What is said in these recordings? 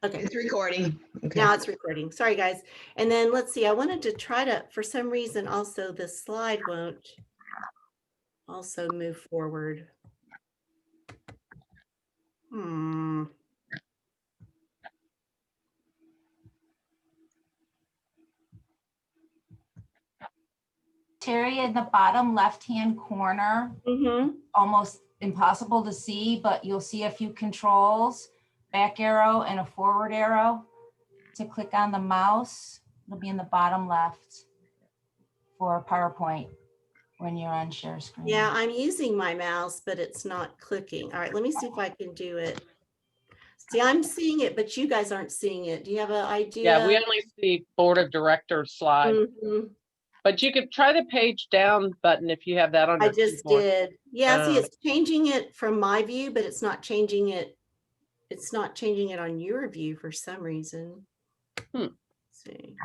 Okay. It's recording. Okay. Now it's recording. Sorry, guys. And then let's see, I wanted to try to, for some reason, also the slide won't also move forward. Terry, in the bottom left-hand corner, almost impossible to see, but you'll see a few controls, back arrow and a forward arrow. To click on the mouse, it'll be in the bottom left for PowerPoint when you're on share screen. Yeah, I'm using my mouse, but it's not clicking. All right, let me see if I can do it. See, I'm seeing it, but you guys aren't seeing it. Do you have an idea? Yeah, we only see board of directors slide. But you could try the page down button if you have that on your just keyboard. did. Yeah, see, it's changing it from my view, but it's not changing it. It's not changing it on your view for some reason. Let's see.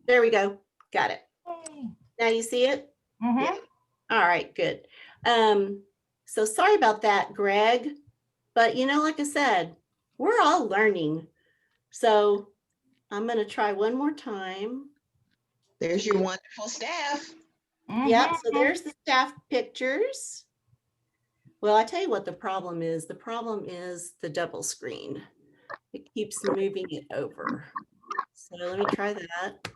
There we go. Got it. Yay. Now you see it? Yeah. All right, good. So sorry about that, Greg. But you know, like I said, we're all learning. So I'm going to try one more time. There's your wonderful staff. Yep, so there's the staff pictures. Well, I tell you what the problem is. The problem is the double screen. It keeps moving it over. So let me try that.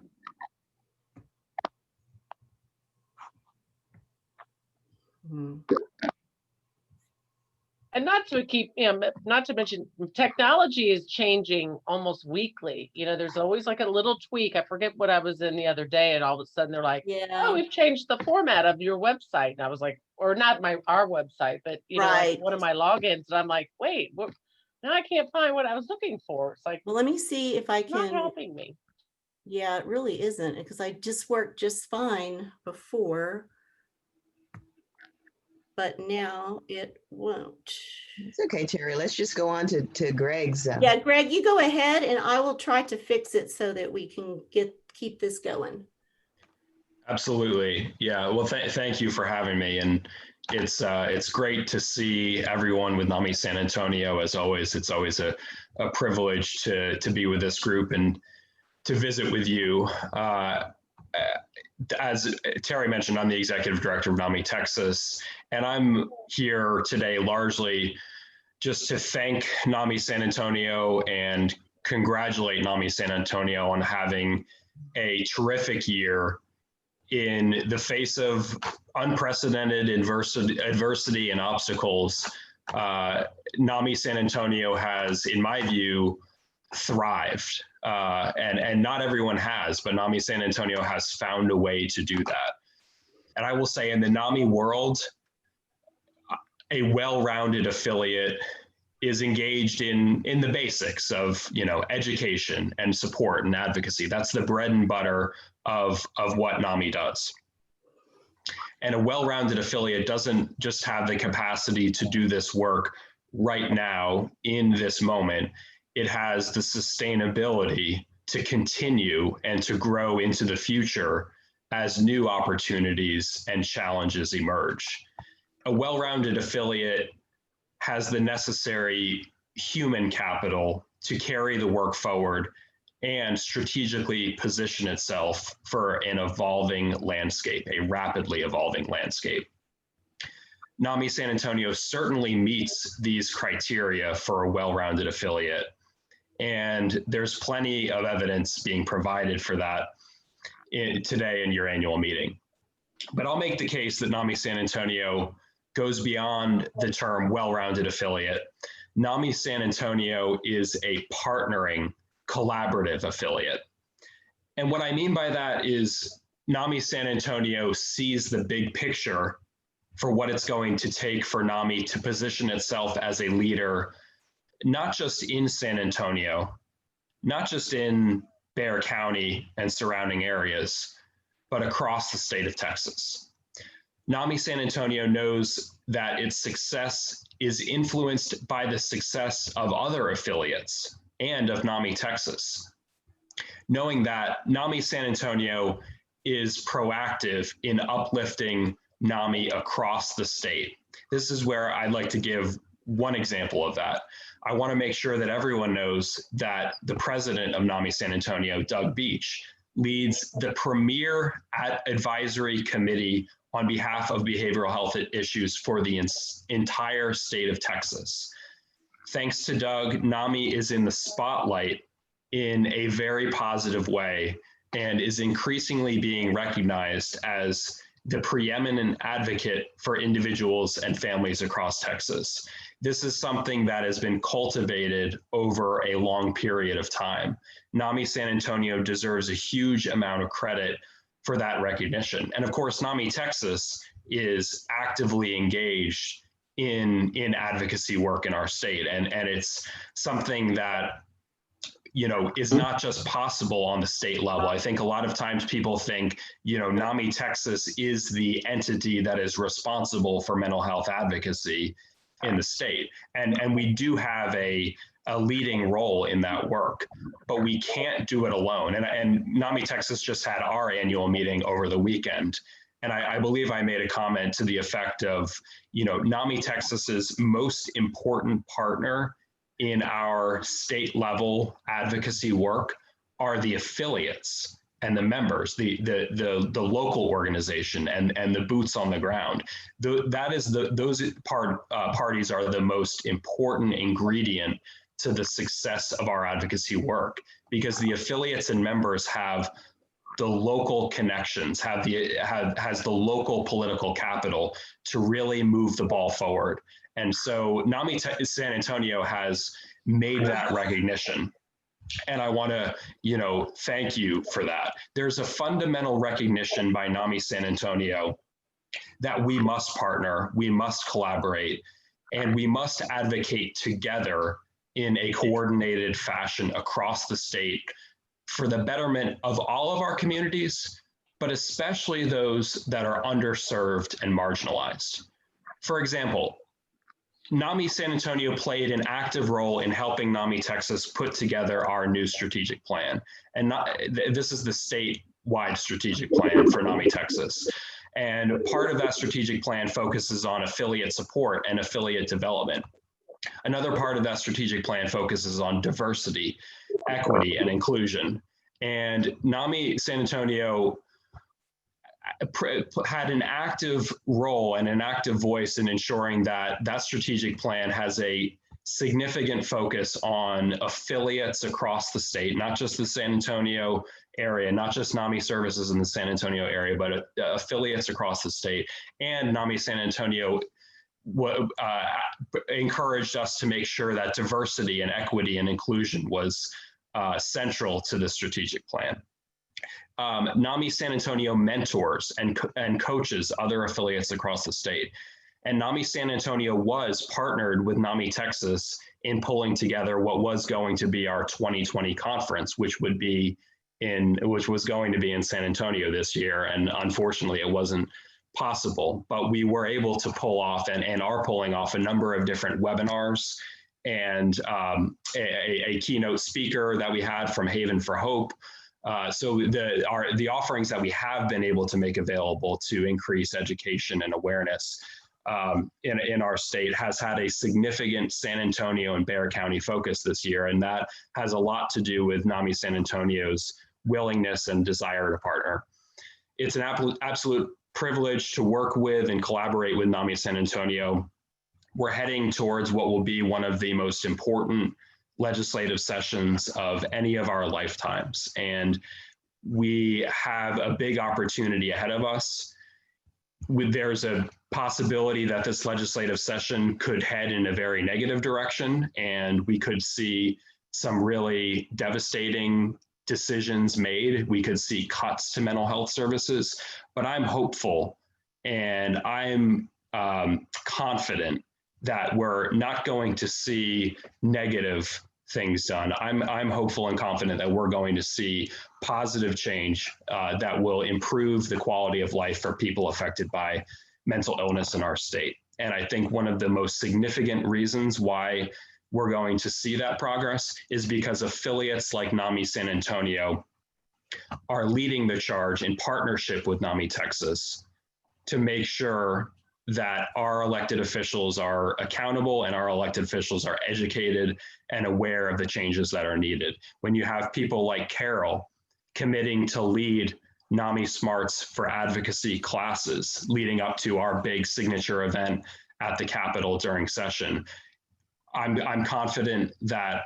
And not to mention technology is changing almost weekly. You know, there's always like a little tweak. I forget what I was in the other day, and all of a sudden they're like, oh, we've changed the format of your website. And I was like, or not our website, but you know, like one of my logins. And I'm like, wait, now I can't find what I was looking for. It's like, well, let me see if I can. Not helping me. Yeah, it really isn't, because I just worked just fine before. But now it won't. It's okay, Terry. Let's just go on to Greg's. Yeah, Greg, you go ahead and I will try to fix it so that we can keep this going. Absolutely. Yeah. Well, thank you for having me. And it's great to see everyone with NAMI San Antonio. As always, it's always a privilege to be with this group and to visit with you. As Terry mentioned, I'm the executive director of NAMI Texas, and I'm here today largely just to thank NAMI San Antonio and congratulate NAMI San Antonio on having a terrific year in the face of unprecedented adversity and obstacles. NAMI San Antonio has, in my view, thrived. And not everyone has, but NAMI San Antonio has found a way to do that. And I will say, in the NAMI world, a well-rounded affiliate is engaged in the basics of, you know, education and support and advocacy. That's the bread and butter of what NAMI does. And a well-rounded affiliate doesn't just have the capacity to do this work right now in this moment. It has the sustainability to continue and to grow into the future as new opportunities and challenges emerge. A well-rounded affiliate has the necessary human capital to carry the work forward and strategically position itself for an evolving landscape, a rapidly evolving landscape. NAMI San Antonio certainly meets these criteria for a well-rounded affiliate. And there's plenty of evidence being provided for that today in your annual meeting. But I'll make the case that NAMI San Antonio goes beyond the term well-rounded affiliate. NAMI San Antonio is a partnering, collaborative affiliate. And what I mean by that is NAMI San Antonio sees the big picture for what it's going to take for NAMI to position itself as a leader, not just in San Antonio, not just in Bexar County and surrounding areas, but across the state of Texas. NAMI San Antonio knows that its success is influenced by the success of other affiliates and of NAMI Texas. Knowing that NAMI San Antonio is proactive in uplifting NAMI across the state. This is where I'd like to give one example of that. I want to make sure that everyone knows that the president of NAMI San Antonio, Doug Beach, leads the premier advisory committee on behalf of behavioral health issues for the entire state of Texas. Thanks to Doug, NAMI is in the spotlight in a very positive way and is increasingly being recognized as the preeminent advocate for individuals and families across Texas. This is something that has been cultivated over a long period of time. NAMI San Antonio deserves a huge amount of credit for that recognition. And of course, NAMI Texas is actively engaged in advocacy work in our state. And it's something that, you know, is not just possible on the state level. I think a lot of times people think, you know, NAMI Texas is the entity that is responsible for mental health advocacy in the state. And we do have a leading role in that work, but we can't do it alone. And NAMI Texas just had our annual meeting over the weekend. And I believe I made a comment to the effect of, you know, NAMI Texas's most important partner in our state level advocacy work are the affiliates and the members, the local organization and the boots on the ground. Those parties are the most important ingredient to the success of our advocacy work, because the affiliates and members have the local connections, has the local political capital to really move the ball forward. And so NAMI San Antonio has made that recognition. And I want to, you know, thank you for that. There's a fundamental recognition by NAMI San Antonio that we must partner, we must collaborate, and we must advocate together in a coordinated fashion across the state for the betterment of all of our communities, but especially those that are underserved and marginalized. For example, NAMI San Antonio played an active role in helping NAMI Texas put together our new strategic plan. And this is the statewide strategic plan for NAMI Texas. And part of that strategic plan focuses on affiliate support and affiliate development. Another part of that strategic plan focuses on diversity, equity, and inclusion. And NAMI San Antonio had an active role and an active voice in ensuring that that strategic plan has a significant focus on affiliates across the state, not just the San Antonio area, not just NAMI services in the San Antonio area, but affiliates across the state. And NAMI San Antonio encouraged us to make sure that diversity and equity and inclusion was central to the strategic plan. NAMI San Antonio mentors and coaches other affiliates across the state. And NAMI San Antonio was partnered with NAMI Texas in pulling together what was going to be our 2020 conference, which was going to be in San Antonio this year. And unfortunately, it wasn't possible, but we were able to pull off and are pulling off a number of different webinars and a keynote speaker that we had from Haven for Hope. So the offerings that we have been able to make available to increase education and awareness in our state has had a significant San Antonio and Bexar County focus this year. And that has a lot to do with NAMI San Antonio's willingness and desire to partner. It's an absolute privilege to work with and collaborate with NAMI San Antonio. We're heading towards what will be one of the most important legislative sessions of any of our lifetimes. And we have a big opportunity ahead of us. There's a possibility that this legislative session could head in a very negative direction, and we could see some really devastating decisions made. We could see cuts to mental health services, but I'm hopeful and I'm confident that we're not going to see negative things done. I'm hopeful and confident that we're going to see positive change that will improve the quality of life for people affected by mental illness in our state. And I think one of the most significant reasons why we're going to see that progress is because affiliates like NAMI San Antonio are leading the charge in partnership with NAMI Texas to make sure that our elected officials are accountable and our elected officials are educated and aware of the changes that are needed. When you have people like Carol committing to lead NAMI Smarts for Advocacy classes leading up to our big signature event at the Capitol during session, I'm confident that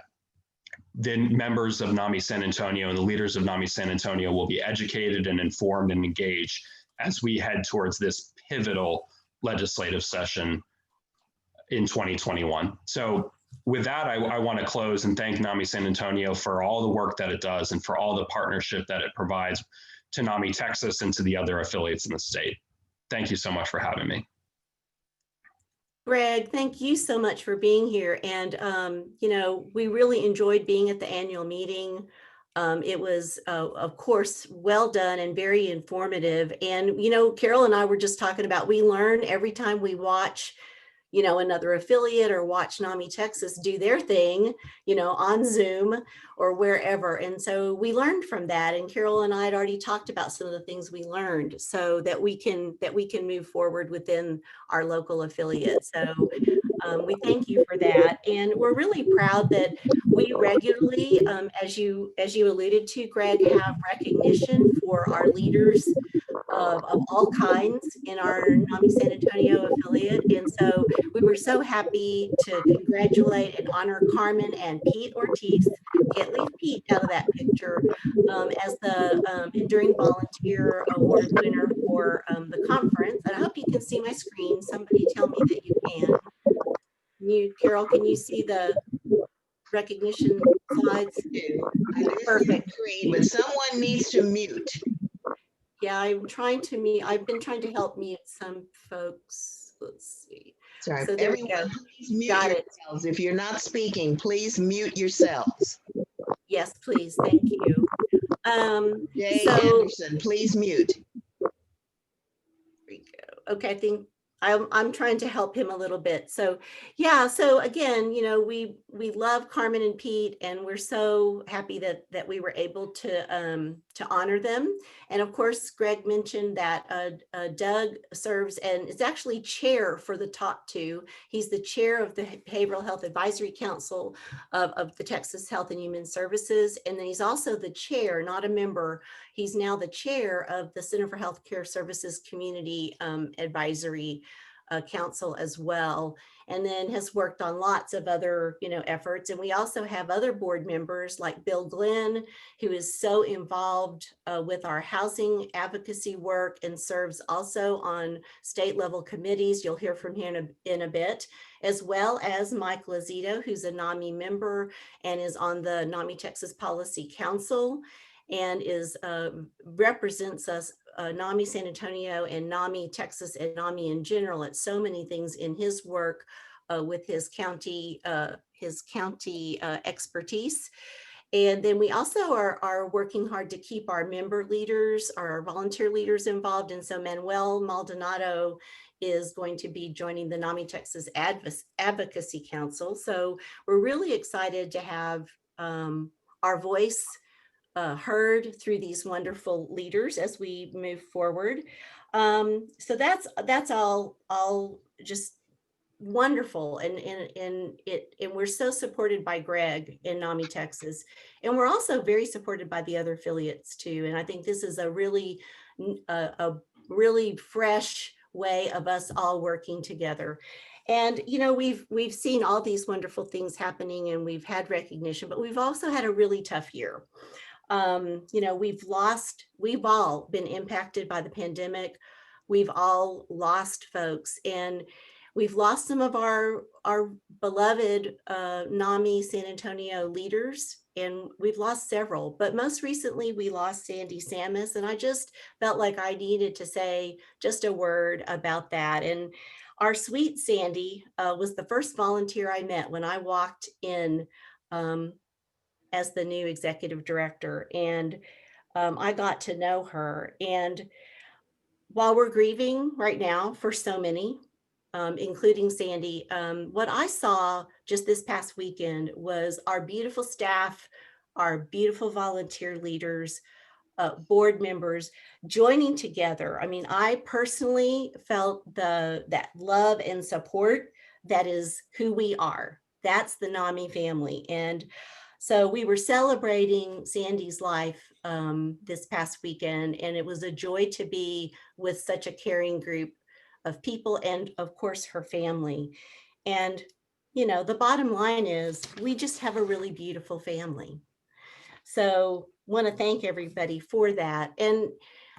the members of NAMI San Antonio and the leaders of NAMI San Antonio will be educated and informed and engaged as we head towards this pivotal legislative session in 2021. So with that, I want to close and thank NAMI San Antonio for all the work that it does and for all the partnership that it provides to NAMI Texas and to the other affiliates in the state. Thank you so much for having me. Greg, thank you so much for being here. And, you know, we really enjoyed being at the annual meeting. It was, of course, well done and very informative. And, you know, Carol and I were just talking about, we learn every time we watch, you know, another affiliate or watch NAMI Texas do their thing, you know, on Zoom or wherever. And so we learned from that. And Carol and I had already talked about some of the things we learned so that we can move forward within our local affiliate. So we thank you for that. And we're really proud that we regularly, as you alluded to, Greg, have recognition for our leaders of all kinds in our NAMI San Antonio affiliate. And so we were so happy to congratulate and honor Carmen and Pete Ortiz, can't leave Pete out of that picture, as the Enduring Volunteer Award winner for the conference. And I hope you can see my screen. Somebody tell me that you can. Carol, can you see the recognition slides? Perfect. Great, but someone needs to mute. Yeah, I'm trying to mute. I've been trying to help mute some folks. Let's see. Sorry, So there we everyone, go. please mute Got it. yourselves. If you're not speaking, please mute yourselves. Yes, please. Thank you. Jay So Anderson, please mute. there we go. Okay, I think I'm trying to help him a little bit. So yeah, so again, you know, we love Carmen and Pete, and we're so happy that we were able to honor them. And of course, Greg mentioned that Doug serves and is actually chair for the top two. He's the chair of the Behavioral Health Advisory Council of the Texas Health and Human Services. And then he's also the chair, not a member. He's now the chair of the Center for Healthcare Services Community Advisory Council as well, and then has worked on lots of other, you know, efforts. And we also have other board members like Bill Glenn, who is so involved with our housing advocacy work and serves also on state level committees. You'll hear from him in a bit, as well as Mike Lazito, who's a NAMI member and is on the NAMI Texas Policy Council and is represents us, NAMI San Antonio and NAMI Texas and NAMI in general at so many things in his work with his county expertise. And then we also are working hard to keep our member leaders, our volunteer leaders involved. And so Manuel Maldonado is going to be joining the NAMI Texas Advocacy Council. So we're really excited to have our voice heard through these wonderful leaders as we move forward. So that's all just wonderful, and we're so supported by Greg in NAMI Texas, and we're also very supported by the other affiliates too. And I think this is a really fresh way of us all working together. And you know, we've seen all these wonderful things happening, and we've had recognition, but we've also had a really tough year. You know, we've all been impacted by the pandemic. We've all lost folks, and we've lost some of our beloved NAMI San Antonio leaders, and we've lost several, but most recently we lost Sandy Samus, and I just felt like I needed to say just a word about that. And our sweet Sandy was the first volunteer I met when I walked in as the new executive director, and I got to know her. And while we're grieving right now for so many, including Sandy, what I saw just this past weekend was our beautiful staff, our beautiful volunteer leaders, board members joining together. I mean, I personally felt that love and support. That is who we are. That's the NAMI family. And so we were celebrating Sandy's life this past weekend, and it was a joy to be with such a caring group of people, and of course her family. And you know, the bottom line is we just have a really beautiful family. So want to thank everybody for that. And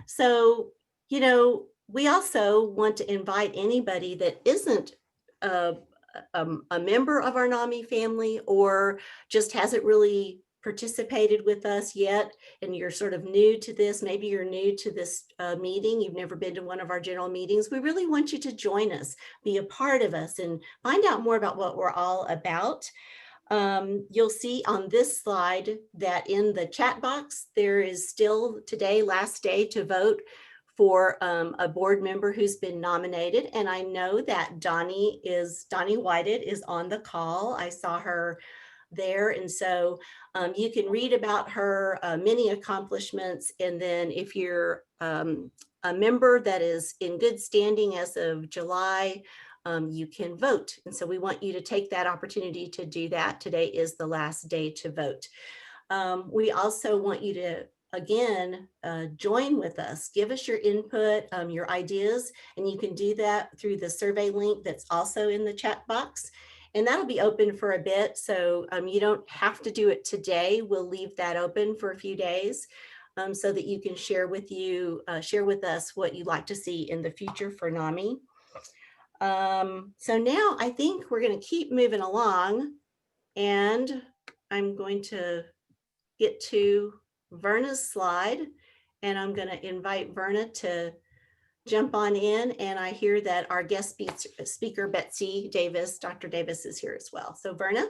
so, you know, we also want to invite anybody that isn't a, a member of our NAMI family, or just hasn't really participated with us yet, and you're sort of new to this. Maybe you're new to this meeting. You've never been to one of our general meetings. We really want you to join us, be a part of us, and find out more about what we're all about. You'll see on this slide that in the chat box, there is still today, last day to vote for a board member who's been nominated. And I know that Donnie Whited is on the call. I saw her there. And so you can read about her many accomplishments. And then if you're a member that is in good standing as of July, you can vote. And so we want you to take that opportunity to do that. Today is the last day to vote. We also want you to, again, join with us. Give us your input, your ideas, and you can do that through the survey link that's also in the chat box. And that'll be open for a bit. So you don't have to do it today. We'll leave that open for a few days so that you can share with us what you'd like to see in the future for NAMI. So now I think we're going to keep moving along, and I'm going to get to Verna's slide, and I'm going to invite Verna to jump on in. And I hear that our guest speaker, Betsy Davis, Dr. Davis, is here as well. So Verna.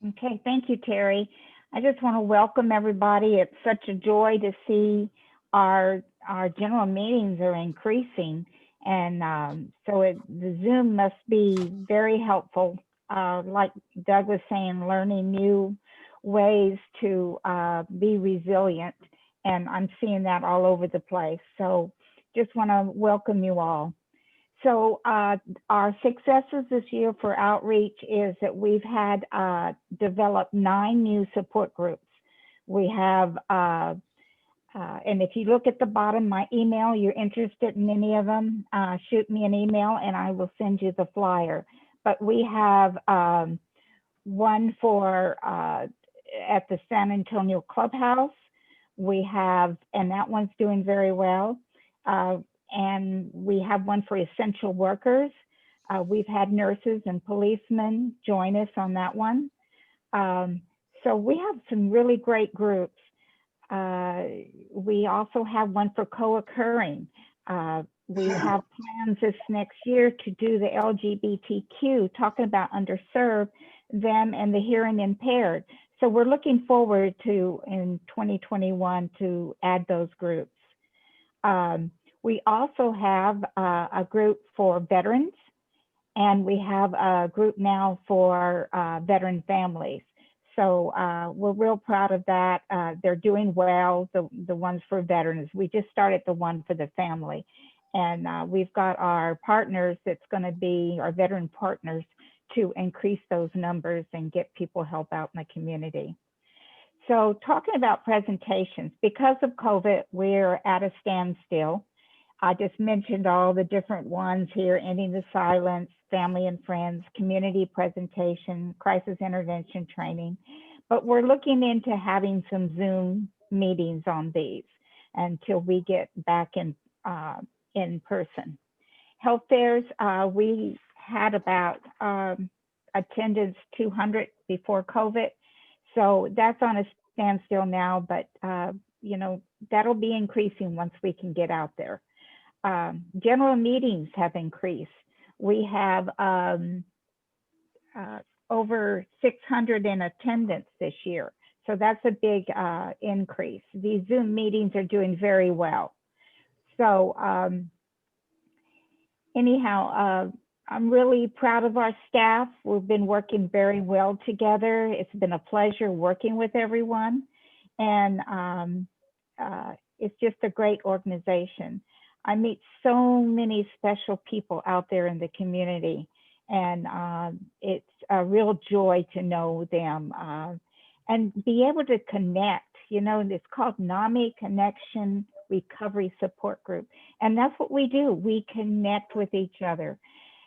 Okay, thank you, Terry. I just want to welcome everybody. It's such a joy to see our general meetings are increasing. And so the Zoom must be very helpful. Like Doug was saying, learning new ways to be resilient. And I'm seeing that all over the place. So just want to welcome you all. So our successes this year for outreach is that we've had developed 9 new support groups. We have, and if you look at the bottom, my email, you're interested in any of them, shoot me an email and I will send you the flyer. But we have one for at the San Antonio Clubhouse. We have, and that one's doing very well. And we have one for essential workers. We've had nurses and policemen join us on that one. So we have some really great groups. We also have one for co-occurring. We have plans this next year to do the LGBTQ, talking about underserved, them and the hearing impaired. So we're looking forward to, in 2021, to add those groups. We also have a group for veterans, and we have a group now for veteran families. So we're real proud of that. They're doing well, the ones for veterans. We just started the one for the family. And we've got our partners that's going to be our veteran partners to increase those numbers and get people help out in the community. So talking about presentations, because of COVID, we're at a standstill. I just mentioned all the different ones here: Ending the Silence, Family and Friends, Community Presentation, Crisis Intervention Training. But we're looking into having some Zoom meetings on these until we get back in person. Health fairs, we had about attendance 200 before COVID. So that's on a standstill now, but you know, that'll be increasing once we can get out there. General meetings have increased. We have over 600 in attendance this year. So that's a big increase. These Zoom meetings are doing very well. So anyhow, I'm really proud of our staff. We've been working very well together. It's been a pleasure working with everyone. And it's just a great organization. I meet so many special people out there in the community, and it's a real joy to know them and be able to connect. You know, it's called NAMI Connection Recovery Support Group. And that's what we do. We connect with each other.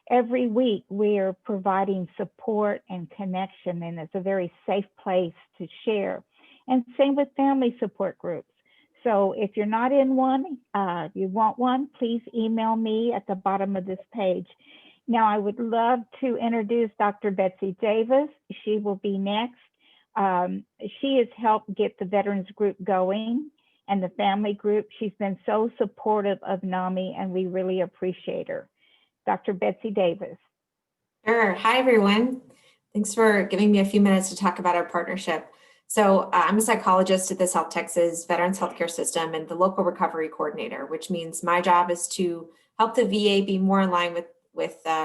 Every week we are providing support and connection, and it's a very safe place to share. And same with family support groups. So if you're not in one, you want one, please email me at the bottom of this page. Now I would love to introduce Dr. Betsy Davis. She will be next. She has helped get the veterans group going and the family group. She's been so supportive of NAMI, and we really appreciate her. Dr. Betsy Davis. Sure. Hi, everyone. Thanks for giving me a few minutes to talk about our partnership. So I'm a psychologist at the South Texas Veterans Healthcare System and the local recovery coordinator, which means my job is to help the VA be more in line with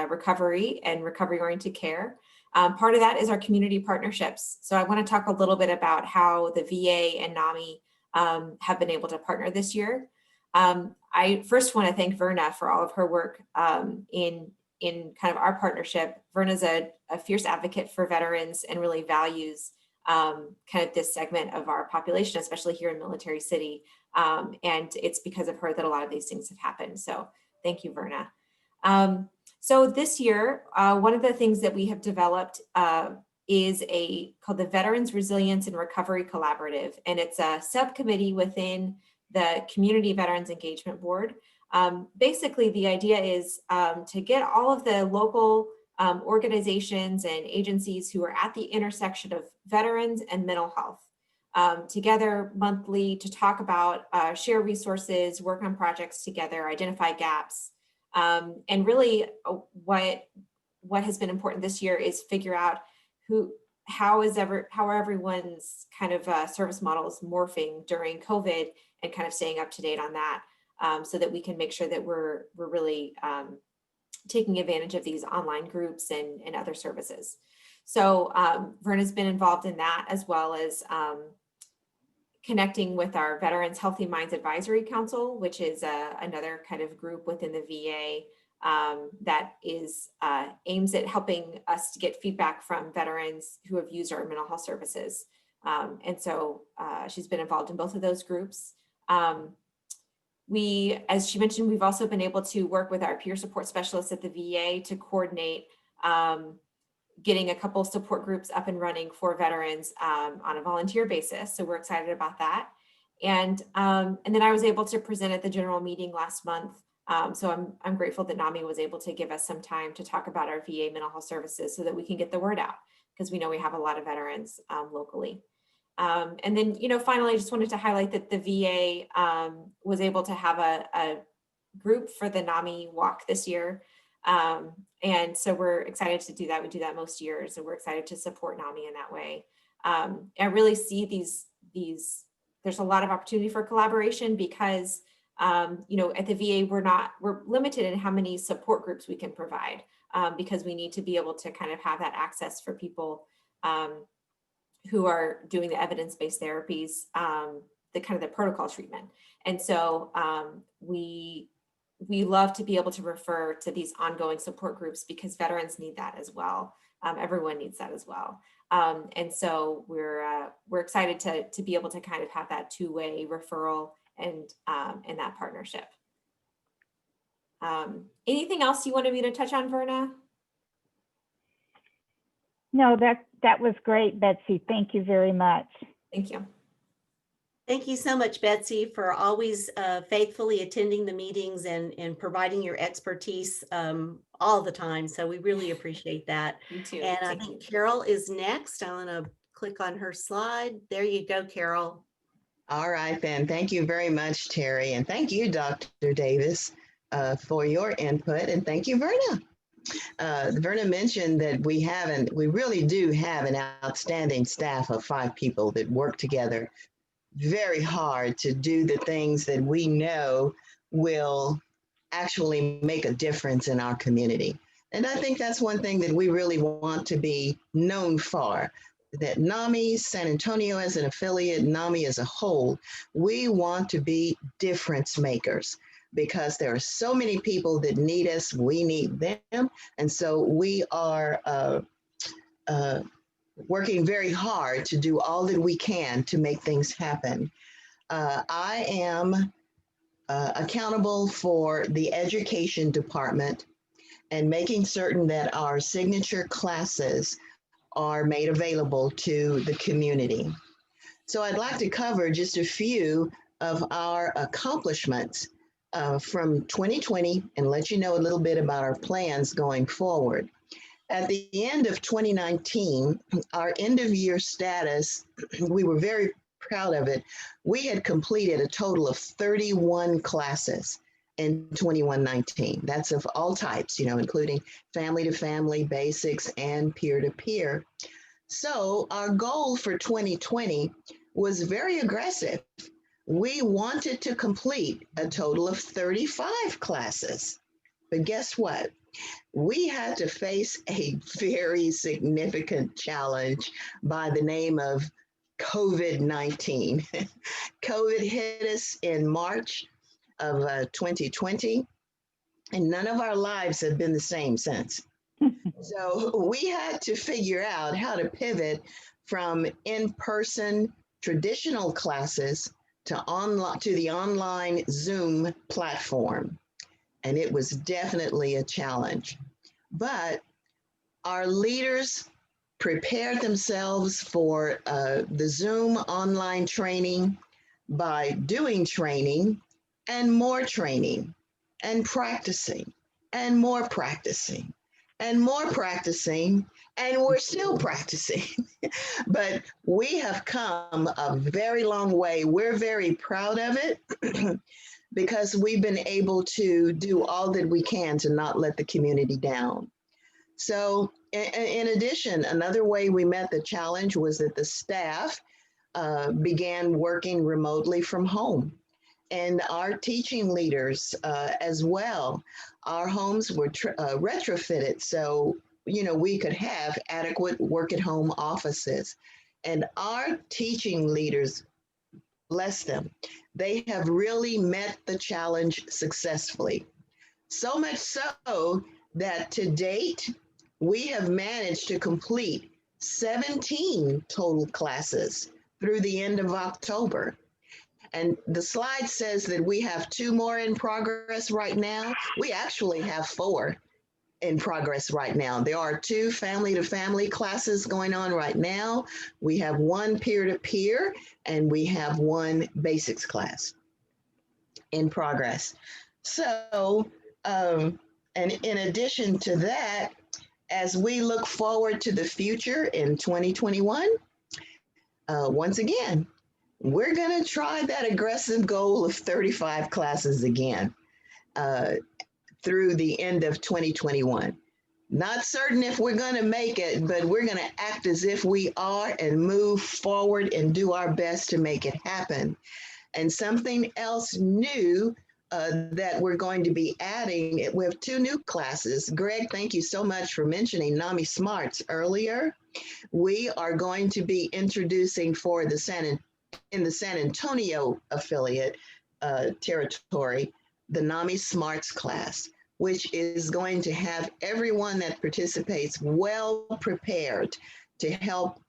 recovery and recovery-oriented care. Part of that is our community partnerships. So I want to talk a little bit about how the VA and NAMI have been able to partner this year. I first want to thank Verna for all of her work in kind of our partnership. Verna's a fierce advocate for veterans and really values kind of this segment of our population, especially here in Military City. And it's because of her that a lot of these things have happened. So thank you, Verna. So this year, one of the things that we have developed is called the Veterans Resilience and Recovery Collaborative. And it's a subcommittee within the Community Veterans Engagement Board. Basically, the idea is to get all of the local organizations and agencies who are at the intersection of veterans and mental health together monthly to talk about, share resources, work on projects together, identify gaps. And really what has been important this year is figure out how everyone's kind of service models morphing during COVID and kind of staying up to date on that so that we can make sure that we're really taking advantage of these online groups and other services. So Verna's been involved in that, as well as connecting with our Veterans Healthy Minds Advisory Council, which is another kind of group within the VA that is aims at helping us to get feedback from veterans who have used our mental health services. And so she's been involved in both of those groups. As she mentioned, we've also been able to work with our peer support specialists at the VA to coordinate getting a couple support groups up and running for veterans on a volunteer basis. So we're excited about that. And then I was able to present at the general meeting last month. So I'm grateful that NAMI was able to give us some time to talk about our VA mental health services so that we can get the word out, because we know we have a lot of veterans locally. And then, finally, I just wanted to highlight that the VA was able to have a group for the NAMI walk this year. And so we're excited to do that. We do that most years, and we're excited to support NAMI in that way. I really see there's a lot of opportunity for collaboration because, at the VA, we're limited in how many support groups we can provide because we need to be able to kind of have that access for people who are doing the evidence-based therapies, the protocol treatment. And so we love to be able to refer to these ongoing support groups because veterans need that as well. Everyone needs that as well. And so we're excited to be able to kind of have that two-way referral and that partnership. Anything else you wanted me to touch on, Verna? No, that was great, Betsy. Thank you very much. Thank you. Thank you so much, Betsy, for always faithfully attending the meetings and providing your expertise all the time. So we really appreciate that. You too. And I think Carol is next. I want to click on her slide. There you go, Carol. All right, then. Thank you very much, Terry. And thank you, Dr. Davis, for your input. And thank you, Verna. Verna mentioned that we really do have an outstanding staff of 5 people that work together very hard to do the things that we know will actually make a difference in our community. And I think that's one thing that we really want to be known for. that NAMI San Antonio as an affiliate, NAMI as a whole, we want to be difference makers because there are so many people that need us, we need them. And so we are working very hard to do all that we can to make things happen. I am accountable for the education department and making certain that our signature classes are made available to the community. So I'd like to cover just a few of our accomplishments from 2020 and let you know a little bit about our plans going forward. At the end of 2019, our end of year status, we were very proud of it. We had completed a total of 31 classes in 21-19. That's of all types, including family to family, basics, and peer to peer. So our goal for 2020 was very aggressive. We wanted to complete a total of 35 classes. But guess what? We had to face a very significant challenge by the name of COVID-19. COVID hit us in March of 2020, and none of our lives have been the same since. So we had to figure out how to pivot from in-person traditional classes to the online Zoom platform. And it was definitely a challenge. But our leaders prepared themselves for the Zoom online training by doing training and more training and practicing and more practicing and more practicing, and we're still practicing. But we have come a very long way. We're very proud of it because we've been able to do all that we can to not let the community down. So in addition, another way we met the challenge was that the staff began working remotely from home. And our teaching leaders as well, our homes were retrofitted so, we could have adequate work at home offices. And our teaching leaders, bless them, they have really met the challenge successfully. So much so that to date, we have managed to complete 17 total classes through the end of October. And the slide says that we have 2 more in progress right now. We actually have 4 in progress right now. There are 2 family-to-family classes going on right now. We have 1 peer-to-peer, and we have 1 basics class in progress. So, and in addition to that, as we look forward to the future in 2021, once again, we're going to try that aggressive goal of 35 classes again through the end of 2021. Not certain if we're going to make it, but we're going to act as if we are and move forward and do our best to make it happen. And something else new that we're going to be adding, we have 2 new classes. Greg, thank you so much for mentioning NAMI Smarts earlier. We are going to be introducing for the San Antonio affiliate territory, the NAMI Smarts class, which is going to have everyone that participates well prepared to help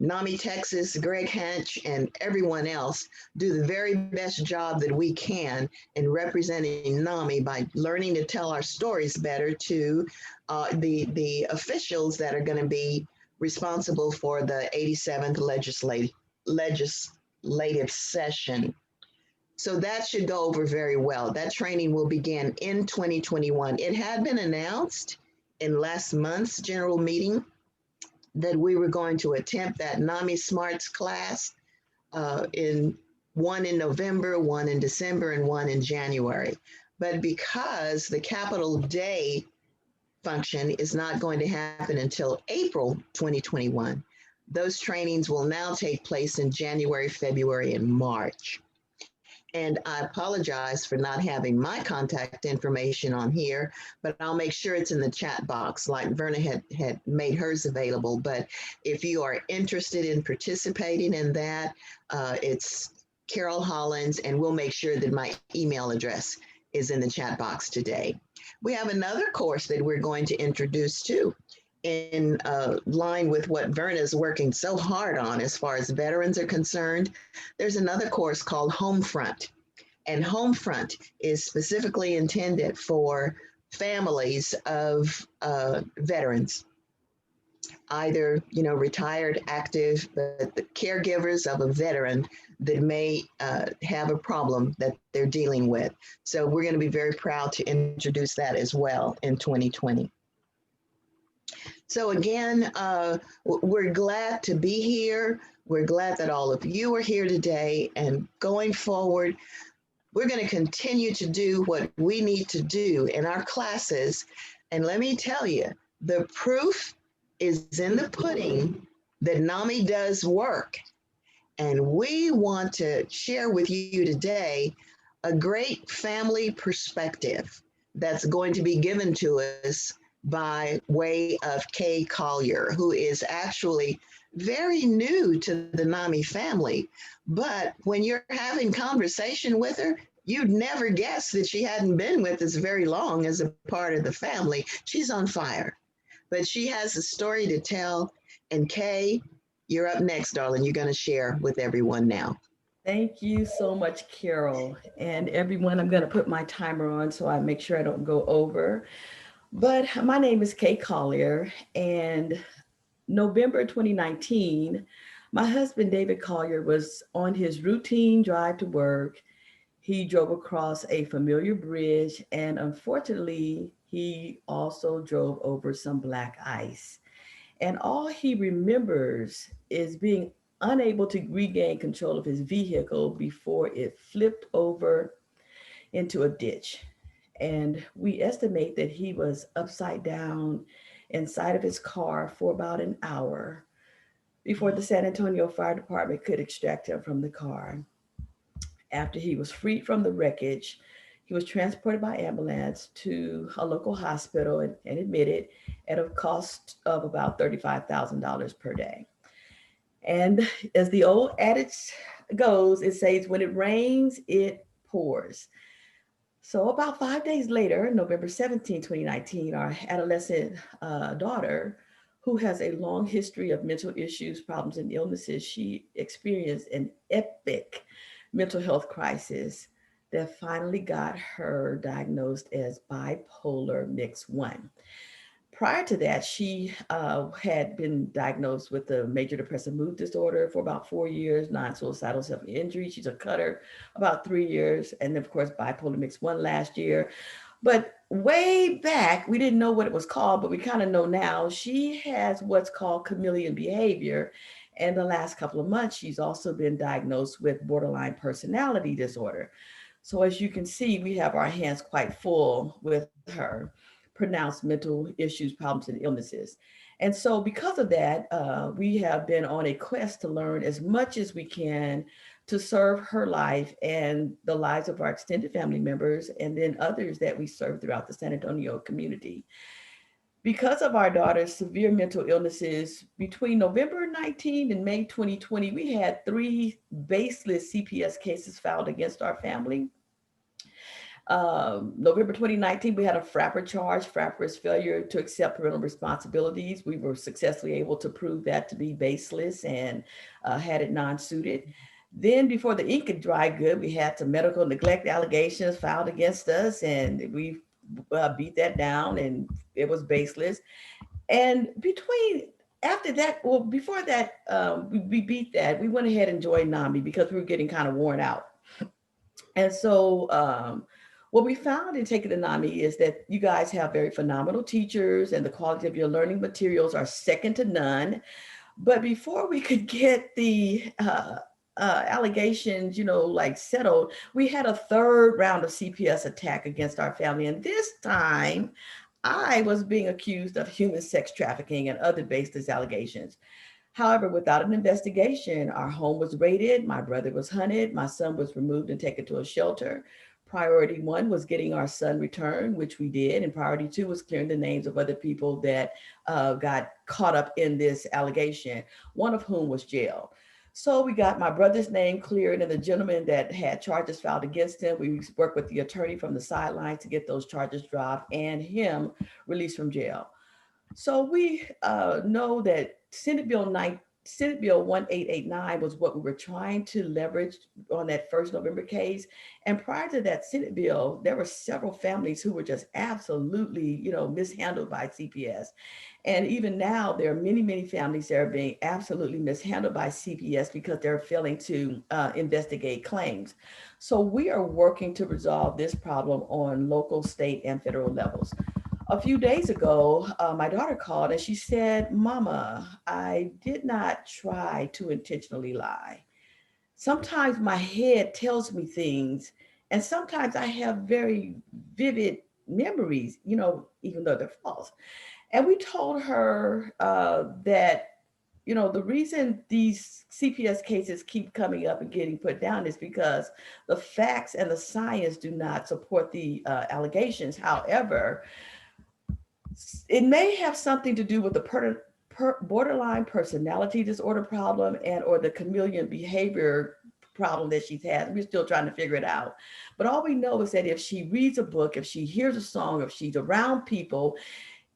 NAMI Texas, Greg Hanch, and everyone else do the very best job that we can in representing NAMI by learning to tell our stories better to the officials that are going to be responsible for the 87th legislative session. So that should go over very well. That training will begin in 2021. It had been announced in last month's general meeting that we were going to attempt that NAMI Smarts class in 1 in November, 1 in December, and 1 in January. But because the Capital Day function is not going to happen until April 2021, those trainings will now take place in January, February, and March. And I apologize for not having my contact information on here, but I'll make sure it's in the chat box like Verna had made hers available. But if you are interested in participating in that, it's Carol Hollins, and we'll make sure that my email address is in the chat box today. We have another course that we're going to introduce too, in line with what Verna is working so hard on as far as veterans are concerned. There's another course called Homefront, and Homefront is specifically intended for families of veterans, either retired, active, but the caregivers of a veteran that may have a problem that they're dealing with. So we're going to be very proud to introduce that as well in 2020. So again, we're glad to be here. We're glad that all of you are here today, and going forward, we're going to continue to do what we need to do in our classes. And let me tell you, the proof is in the pudding that NAMI does work. And we want to share with you today a great family perspective that's going to be given to us by way of Kay Collier, who is actually very new to the NAMI family. But when you're having conversation with her, you'd never guess that she hadn't been with us very long as a part of the family. She's on fire, but she has a story to tell. And Kay, you're up next, darling. You're going to share with everyone now. Thank you so much, Carol. And everyone, I'm going to put my timer on so I make sure I don't go over. But my name is Kay Collier, and November 2019, my husband, David Collier, was on his routine drive to work. He drove across a familiar bridge, and unfortunately, he also drove over some black ice. And all he remembers is being unable to regain control of his vehicle before it flipped over into a ditch. And we estimate that he was upside down inside of his car for about an hour before the San Antonio Fire Department could extract him from the car. After he was freed from the wreckage, he was transported by ambulance to a local hospital and admitted at a cost of about $35,000 per day. And as the old adage goes, it says, when it rains, it pours. So about 5 days later, November 17, 2019, our adolescent daughter, who has a long history of mental issues, problems, and illnesses, she experienced an epic mental health crisis that finally got her diagnosed as bipolar mix 1. Prior to that, she had been diagnosed with a major depressive mood disorder for about 4 years, non-suicidal self-injury. She's a cutter, about 3 years, and of course, bipolar mix 1 last year. But way back, we didn't know what it was called, but we kind of know now. She has what's called chameleon behavior. And the last couple of months, she's also been diagnosed with borderline personality disorder. So as you can see, we have our hands quite full with her pronounced mental issues, problems, and illnesses. And so because of that, we have been on a quest to learn as much as we can to serve her life and the lives of our extended family members, and then others that we serve throughout the San Antonio community. Because of our daughter's severe mental illnesses, between November 19 and May 2020, we had 3 baseless CPS cases filed against our family. November 2019, we had a FRAPPER charge. FRAPPER is failure to accept parental responsibilities. We were successfully able to prove that to be baseless and had it non-suited. Then before the ink could dry good, we had some medical neglect allegations filed against us, and we beat that down, and it was baseless. And after that, well, before that, we beat that, we went ahead and joined NAMI because we were getting kind of worn out. And so what we found in taking the NAMI is that you guys have very phenomenal teachers, and the quality of your learning materials are second to none. But before we could get the allegations, settled, we had a 3rd round of CPS attack against our family. And this time I was being accused of human sex trafficking and other baseless allegations. However, without an investigation, our home was raided, my brother was hunted, my son was removed and taken to a shelter. Priority one was getting our son returned, which we did. And priority two was clearing the names of other people that got caught up in this allegation, one of whom was jailed. So we got my brother's name cleared and the gentleman that had charges filed against him. We worked with the attorney from the sidelines to get those charges dropped and him released from jail. So we know that Senate Bill 1889 was what we were trying to leverage on that first November case. And prior to that Senate bill, there were several families who were just absolutely, mishandled by CPS. And even now, there are many, many families that are being absolutely mishandled by CPS because they're failing to investigate claims. So we are working to resolve this problem on local, state, and federal levels. A few days ago, my daughter called and she said, "Mama, I did not try to intentionally lie. Sometimes my head tells me things, and sometimes I have very vivid memories, even though they're false." And we told her that, the reason these CPS cases keep coming up and getting put down is because the facts and the science do not support the allegations. However, it may have something to do with the borderline personality disorder problem and or the chameleon behavior problem that she's had. We're still trying to figure it out. But all we know is that if she reads a book, if she hears a song, if she's around people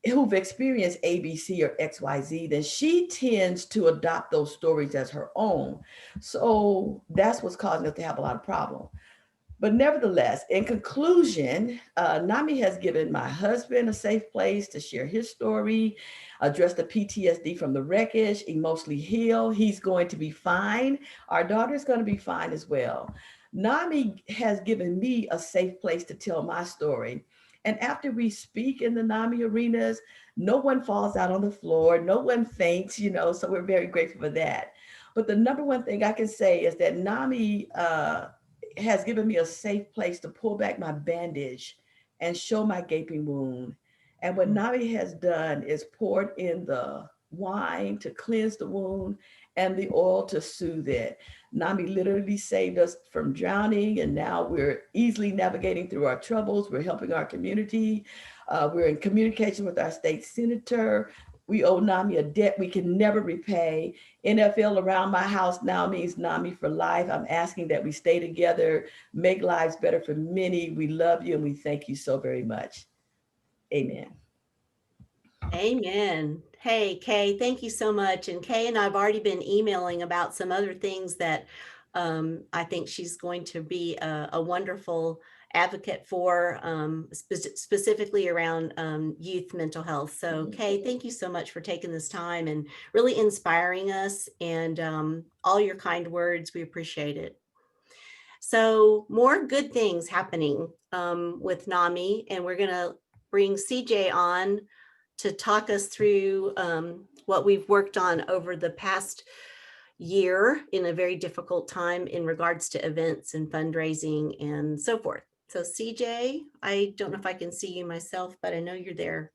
who've experienced ABC or XYZ, then she tends to adopt those stories as her own. So that's what's causing us to have a lot of problems. But nevertheless, in conclusion, NAMI has given my husband a safe place to share his story, address the PTSD from the wreckage, emotionally heal. He's going to be fine. Our daughter's going to be fine as well. NAMI has given me a safe place to tell my story. And after we speak in the NAMI arenas, no one falls out on the floor, no one faints, so we're very grateful for that. But the number one thing I can say is that NAMI has given me a safe place to pull back my bandage and show my gaping wound. And what NAMI has done is poured in the wine to cleanse the wound and the oil to soothe it. NAMI literally saved us from drowning, and now we're easily navigating through our troubles. We're helping our community. We're in communication with our state senator. We owe NAMI a debt we can never repay. NFL around my house now means NAMI for life. I'm asking that we stay together, make lives better for many. We love you and we thank you so very much. Amen. Amen. Hey, Kay, thank you so much. And Kay and I've already been emailing about some other things that I think she's going to be a wonderful advocate for, specifically around youth mental health. So Kay, thank you so much for taking this time and really inspiring us, and all your kind words. We appreciate it. So more good things happening with NAMI, and we're going to bring CJ on to talk us through what we've worked on over the past year in a very difficult time in regards to events and fundraising and so forth. So CJ, I don't know if I can see you myself, but I know you're there.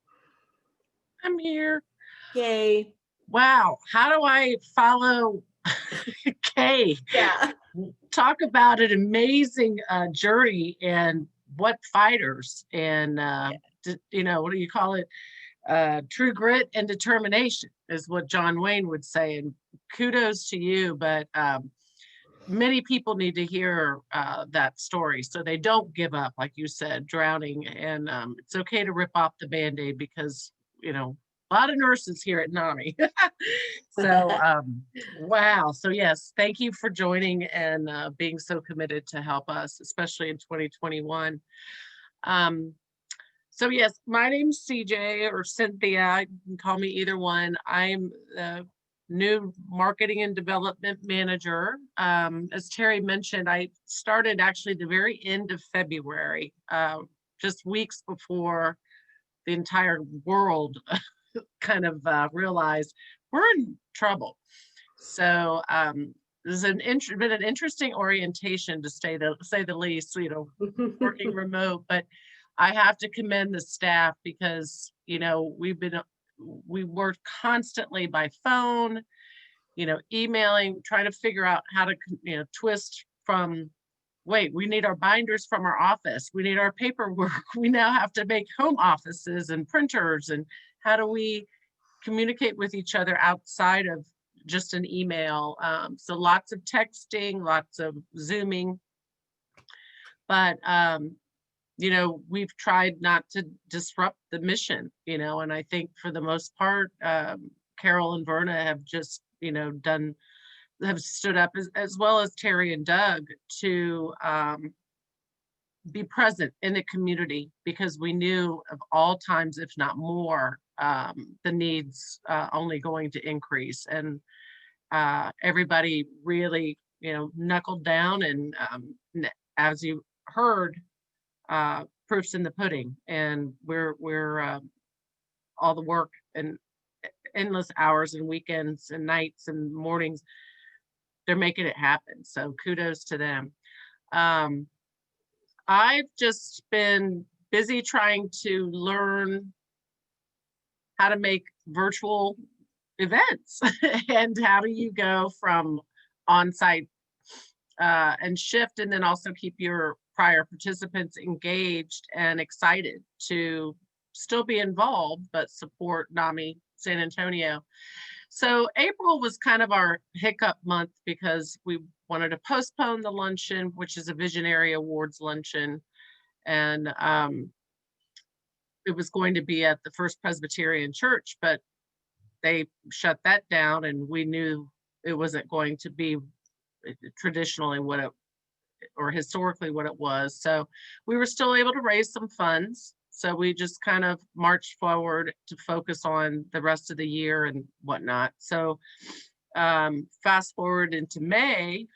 I'm here. Yay. Wow. How do I follow Kay? Yeah. Talk about an amazing journey and what fighters and, what do you call it? True grit and determination is what John Wayne would say. And kudos to you. But many people need to hear that story so they don't give up, like you said, drowning. And it's okay to rip off the Band-Aid because, a lot of nurses here at NAMI. So, wow. So yes, thank you for joining and being so committed to help us, especially in 2021. So yes, my name's CJ or Cynthia. You can call me either one. I'm the new marketing and development manager. As Terry mentioned, I started actually the very end of February, just weeks before the entire world kind of realized we're in trouble. So this has been an interesting orientation to say the least, working remote, but I have to commend the staff because, we worked constantly by phone. emailing, trying to figure out how to, twist from, wait, we need our binders from our office. We need our paperwork. We now have to make home offices and printers. And how do we communicate with each other outside of just an email? So lots of texting, lots of Zooming. But, we've tried not to disrupt the mission, and I think for the most part, Carol and Verna have just, have stood up as well as Terry and Doug to be present in the community, because we knew of all times, if not more, the needs only going to increase. And everybody really, knuckled down, and as you heard, proofs in the pudding. And we're all the work and endless hours and weekends and nights and mornings, they're making it happen. So kudos to them. I've just been busy trying to learn how to make virtual events and how do you go from on-site and shift, and then also keep your prior participants engaged and excited to still be involved, but support NAMI San Antonio. So April was kind of our hiccup month because we wanted to postpone the luncheon, which is a Visionary Awards luncheon. And it was going to be at the First Presbyterian Church, but they shut that down, and we knew it wasn't going to be traditionally what it, or historically what it was. So we were still able to raise some funds. So we just kind of marched forward to focus on the rest of the year and whatnot. So fast forward into May,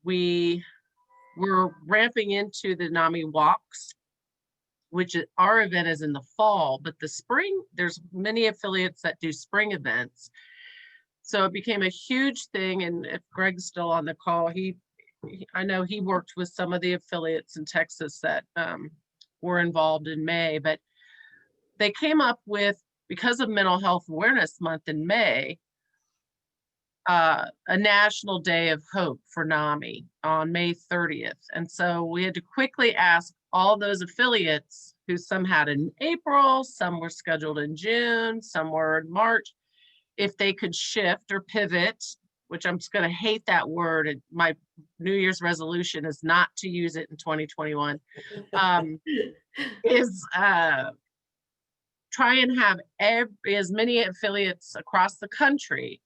we were ramping into the NAMI Walks, which our event is in the fall, but the spring, there's many affiliates that do spring events. So it became a huge thing. And if Greg's still on the call, I know he worked with some of the affiliates in Texas that were involved in May, but they came up with, because of Mental Health Awareness Month in May, a National Day of Hope for NAMI on May 30th. And so we had to quickly ask all those affiliates, who some had in April, some were scheduled in June, some were in March, if they could shift or pivot, which I'm just going to hate that word. And my New Year's resolution is not to use it in 2021, is try and have as many affiliates across the country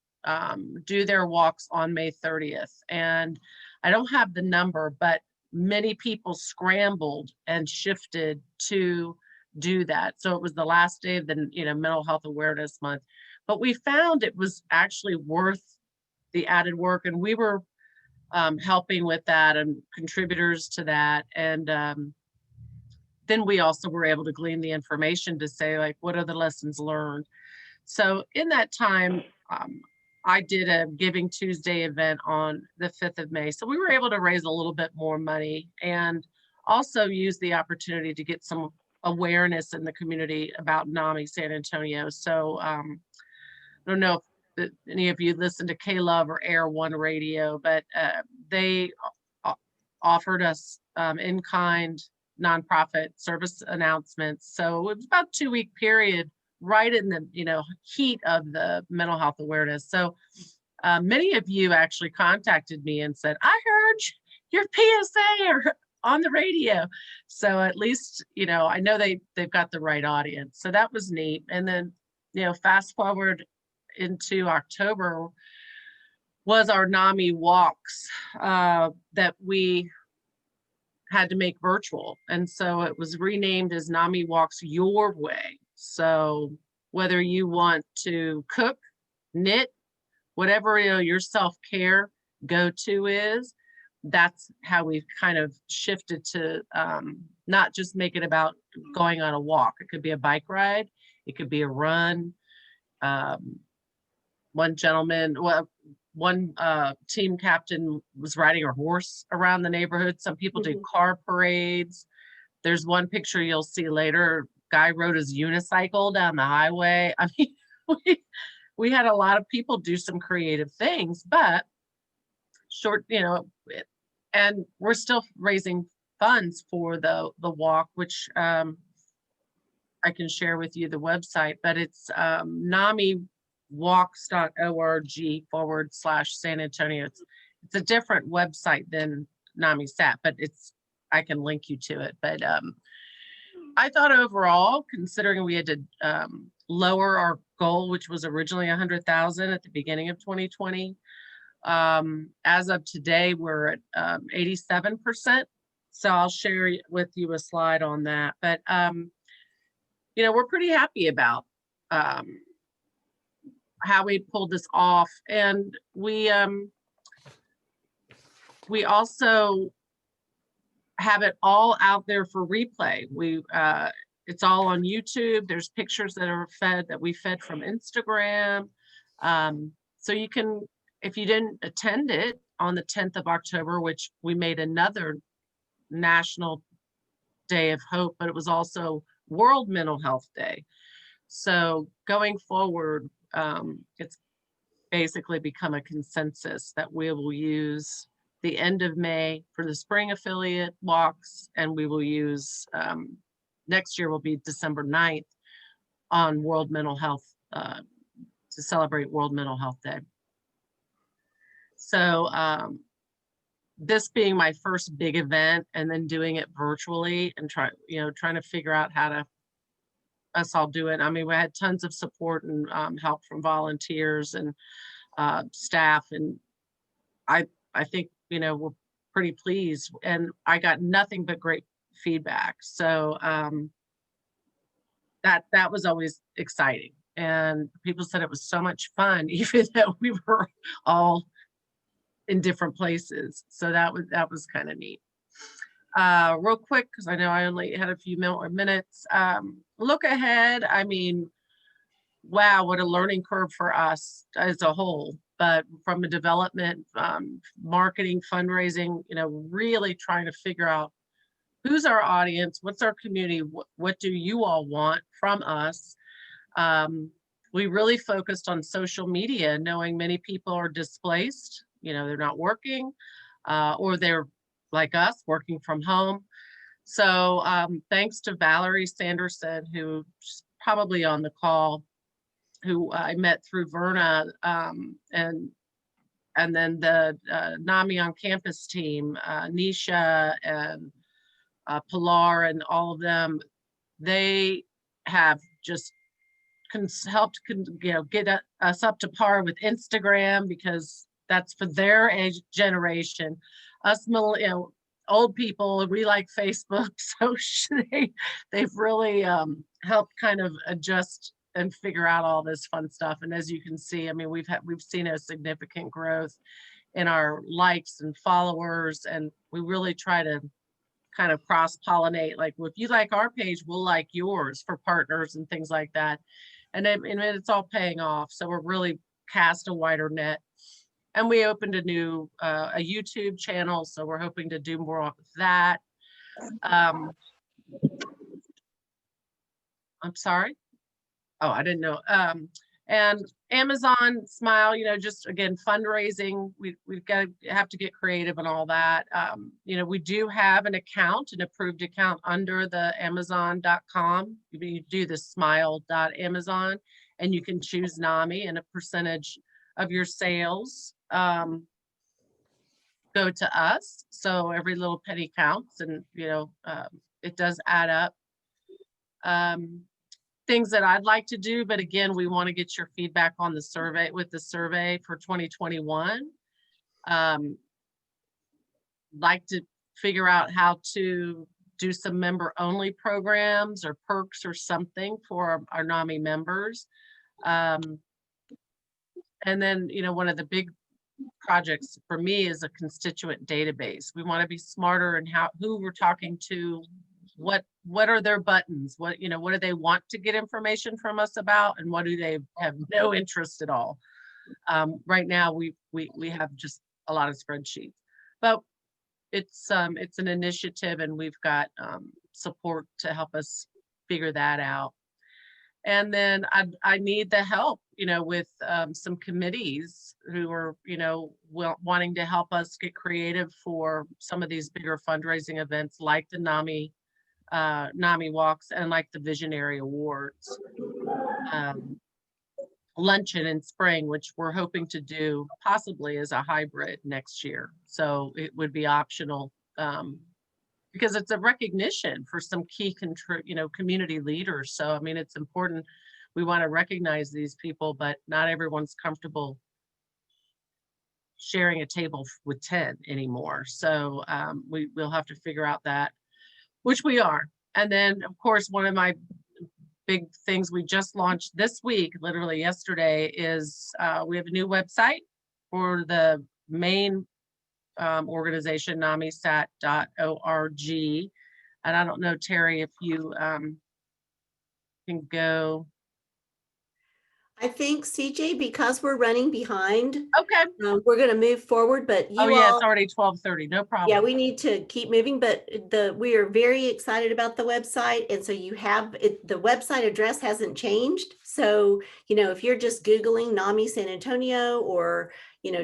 do their walks on May 30th. And I don't have the number, but many people scrambled and shifted to do that. So it was the last day of the Mental Health Awareness Month. But we found it was actually worth the added work, and we were helping with that and contributors to that. And then we also were able to glean the information to say, like, what are the lessons learned? So in that time, I did a Giving Tuesday event on the 5th of May. So we were able to raise a little bit more money and also use the opportunity to get some awareness in the community about NAMI San Antonio. So I don't know if any of you listen to K-Love or Air One Radio, but they offered us in-kind nonprofit service announcements. So it was about a 2-week period, right in the heat of the mental health awareness. So many of you actually contacted me and said, I heard your PSA or on the radio. So at least I know they've got the right audience. So that was neat. And then fast forward into October was our NAMI Walks that we had to make virtual. And so it was renamed as NAMI Walks Your Way. So whether you want to cook, knit, whatever your self-care go-to is, that's how we've kind of shifted to not just make it about going on a walk. It could be a bike ride, it could be a run. One team captain was riding a horse around the neighborhood. Some people do car parades. There's one picture you'll see later. Guy rode his unicycle down the highway. I mean, we had a lot of people do some creative things, but short, and we're still raising funds for the walk, which I can share with you the website, but it's NAMIWalks.org/San Antonio. It's a different website than NAMI SAT, but I can link you to it. But I thought overall, considering we had to lower our goal, which was originally 100,000 at the beginning of 2020, as of today, we're at 87%. So I'll share with you a slide on that. But we're pretty happy about how we pulled this off, and we also have it all out there for replay. It's all on YouTube. There's pictures that we fed from Instagram. So you can, if you didn't attend it on the 10th of October, which we made another National Day of Hope, but it was also World Mental Health Day. So going forward, it's basically become a consensus that we will use the end of May for the spring affiliate walks, and we will use next year will be December 9th on World Mental Health, to celebrate World Mental Health Day. So this being my first big event and then doing it virtually and trying to figure out how to us all do it. I mean, we had tons of support and help from volunteers and staff, and I think we're pretty pleased, and I got nothing but great feedback. So that was always exciting, and people said it was so much fun, even though we were all in different places. So that was kind of neat. Real quick, because I know I only had a few more minutes. Look ahead. I mean, wow, what a learning curve for us as a whole. But from a development, marketing, fundraising, really trying to figure out who's our audience, what's our community, what do you all want from us? We really focused on social media, knowing many people are displaced, they're not working, or they're like us, working from home. So thanks to Valerie Sanderson, who's probably on the call, who I met through Verna, and then the NAMI on campus team, Nisha and Pilar and all of them. They have just helped get us up to par with Instagram, because that's for their age generation. Us old people, we like Facebook, so they've really helped kind of adjust and figure out all this fun stuff. And as you can see, I mean, we've seen a significant growth in our likes and followers, and we really try to kind of cross-pollinate. Like, if you like our page, we'll like yours for partners and things like that. And it's all paying off. So we're really cast a wider net. And we opened a new a YouTube channel, so we're hoping to do more of that. I'm sorry. Oh, I didn't know. And Amazon Smile, just again, fundraising. We've have to get creative and all that. We do have an approved account under the Amazon.com. You do the smile.amazon, and you can choose NAMI, and a percentage of your sales go to us. So every little penny counts, and it does add up. Things that I'd like to do, but again, we want to get your feedback on the survey for 2021. Like to figure out how to do some member only programs or perks or something for our NAMI members. And then, one of the big projects for me is a constituent database. We want to be smarter in who we're talking to, what are their buttons, what do they want to get information from us about, and what do they have no interest at all. Right now we have just a lot of spreadsheets, but it's an initiative, and we've got support to help us figure that out. And then I need the help. with some committees who are, wanting to help us get creative for some of these bigger fundraising events like the NAMI walks and like the Visionary Awards. Luncheon in spring, which we're hoping to do possibly as a hybrid next year. So it would be optional because it's a recognition for some key community leaders. So, I mean, it's important. We want to recognize these people, but not everyone's comfortable sharing a table with 10 anymore. So we'll have to figure out that, which we are. And then, of course, one of my big things we just launched this week, literally yesterday, is we have a new website for the main organization, namisat.org. And I don't know, Terry, if you can go. I think, CJ, because we're running behind, okay, we're going to move forward, but you yeah, it's already 12:30, no problem. Yeah, we need to keep moving, but we are very excited about the website. And so you have it, the website address hasn't changed. So, if you're just Googling NAMI San Antonio or,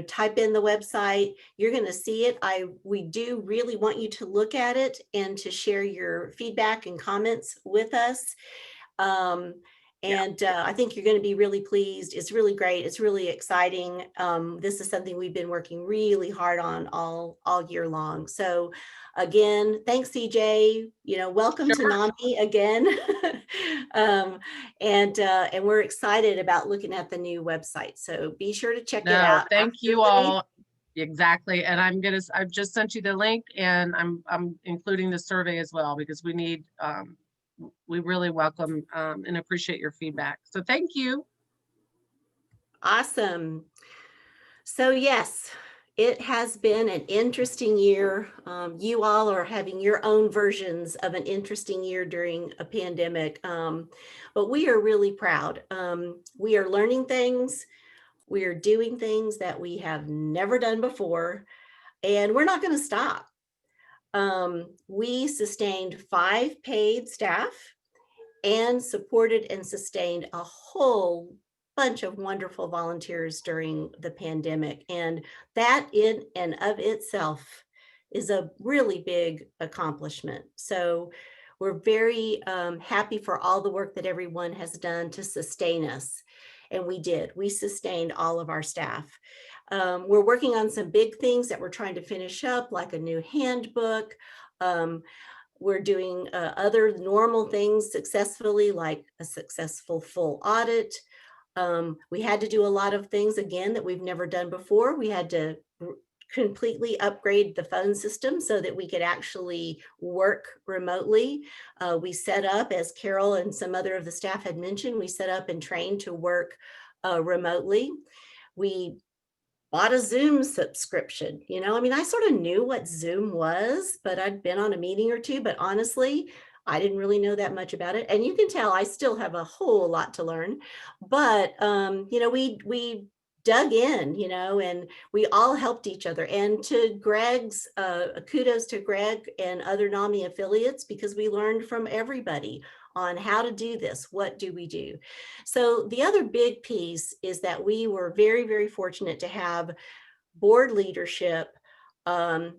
type in the website, you're going to see it. We do really want you to look at it and to share your feedback and comments with us. I think you're going to be really pleased. It's really great. It's really exciting. This is something we've been working really hard on all year long. So again, thanks, CJ. Welcome to NAMI again. And we're excited about looking at the new website. So be sure to check it out. Thank you all. Exactly. And I've just sent you the link, and I'm including the survey as well, because we need we really welcome and appreciate your feedback. So thank you. Awesome. So yes, it has been an interesting year. You all are having your own versions of an interesting year during a pandemic, but we are really proud. We are learning things. We are doing things that we have never done before, and we're not going to stop. We sustained 5 paid staff and supported and sustained a whole bunch of wonderful volunteers during the pandemic. And that in and of itself is a really big accomplishment. So we're very happy for all the work that everyone has done to sustain us. And we did. We sustained all of our staff. We're working on some big things that we're trying to finish up, like a new handbook. We're doing other normal things successfully, like a successful full audit. We had to do a lot of things, again, that we've never done before. We had to completely upgrade the phone system so that we could actually work remotely. We set up, as Carol and some other of the staff had mentioned, we set up and trained to work remotely. We bought a Zoom subscription. I sort of knew what Zoom was, but I'd been on a meeting or two, but honestly, I didn't really know that much about it. And you can tell I still have a whole lot to learn, but we dug in, and we all helped each other. And to Greg's, kudos to Greg and other NAMI affiliates, because we learned from everybody on how to do this. What do we do? So the other big piece is that we were very, very fortunate to have board leadership and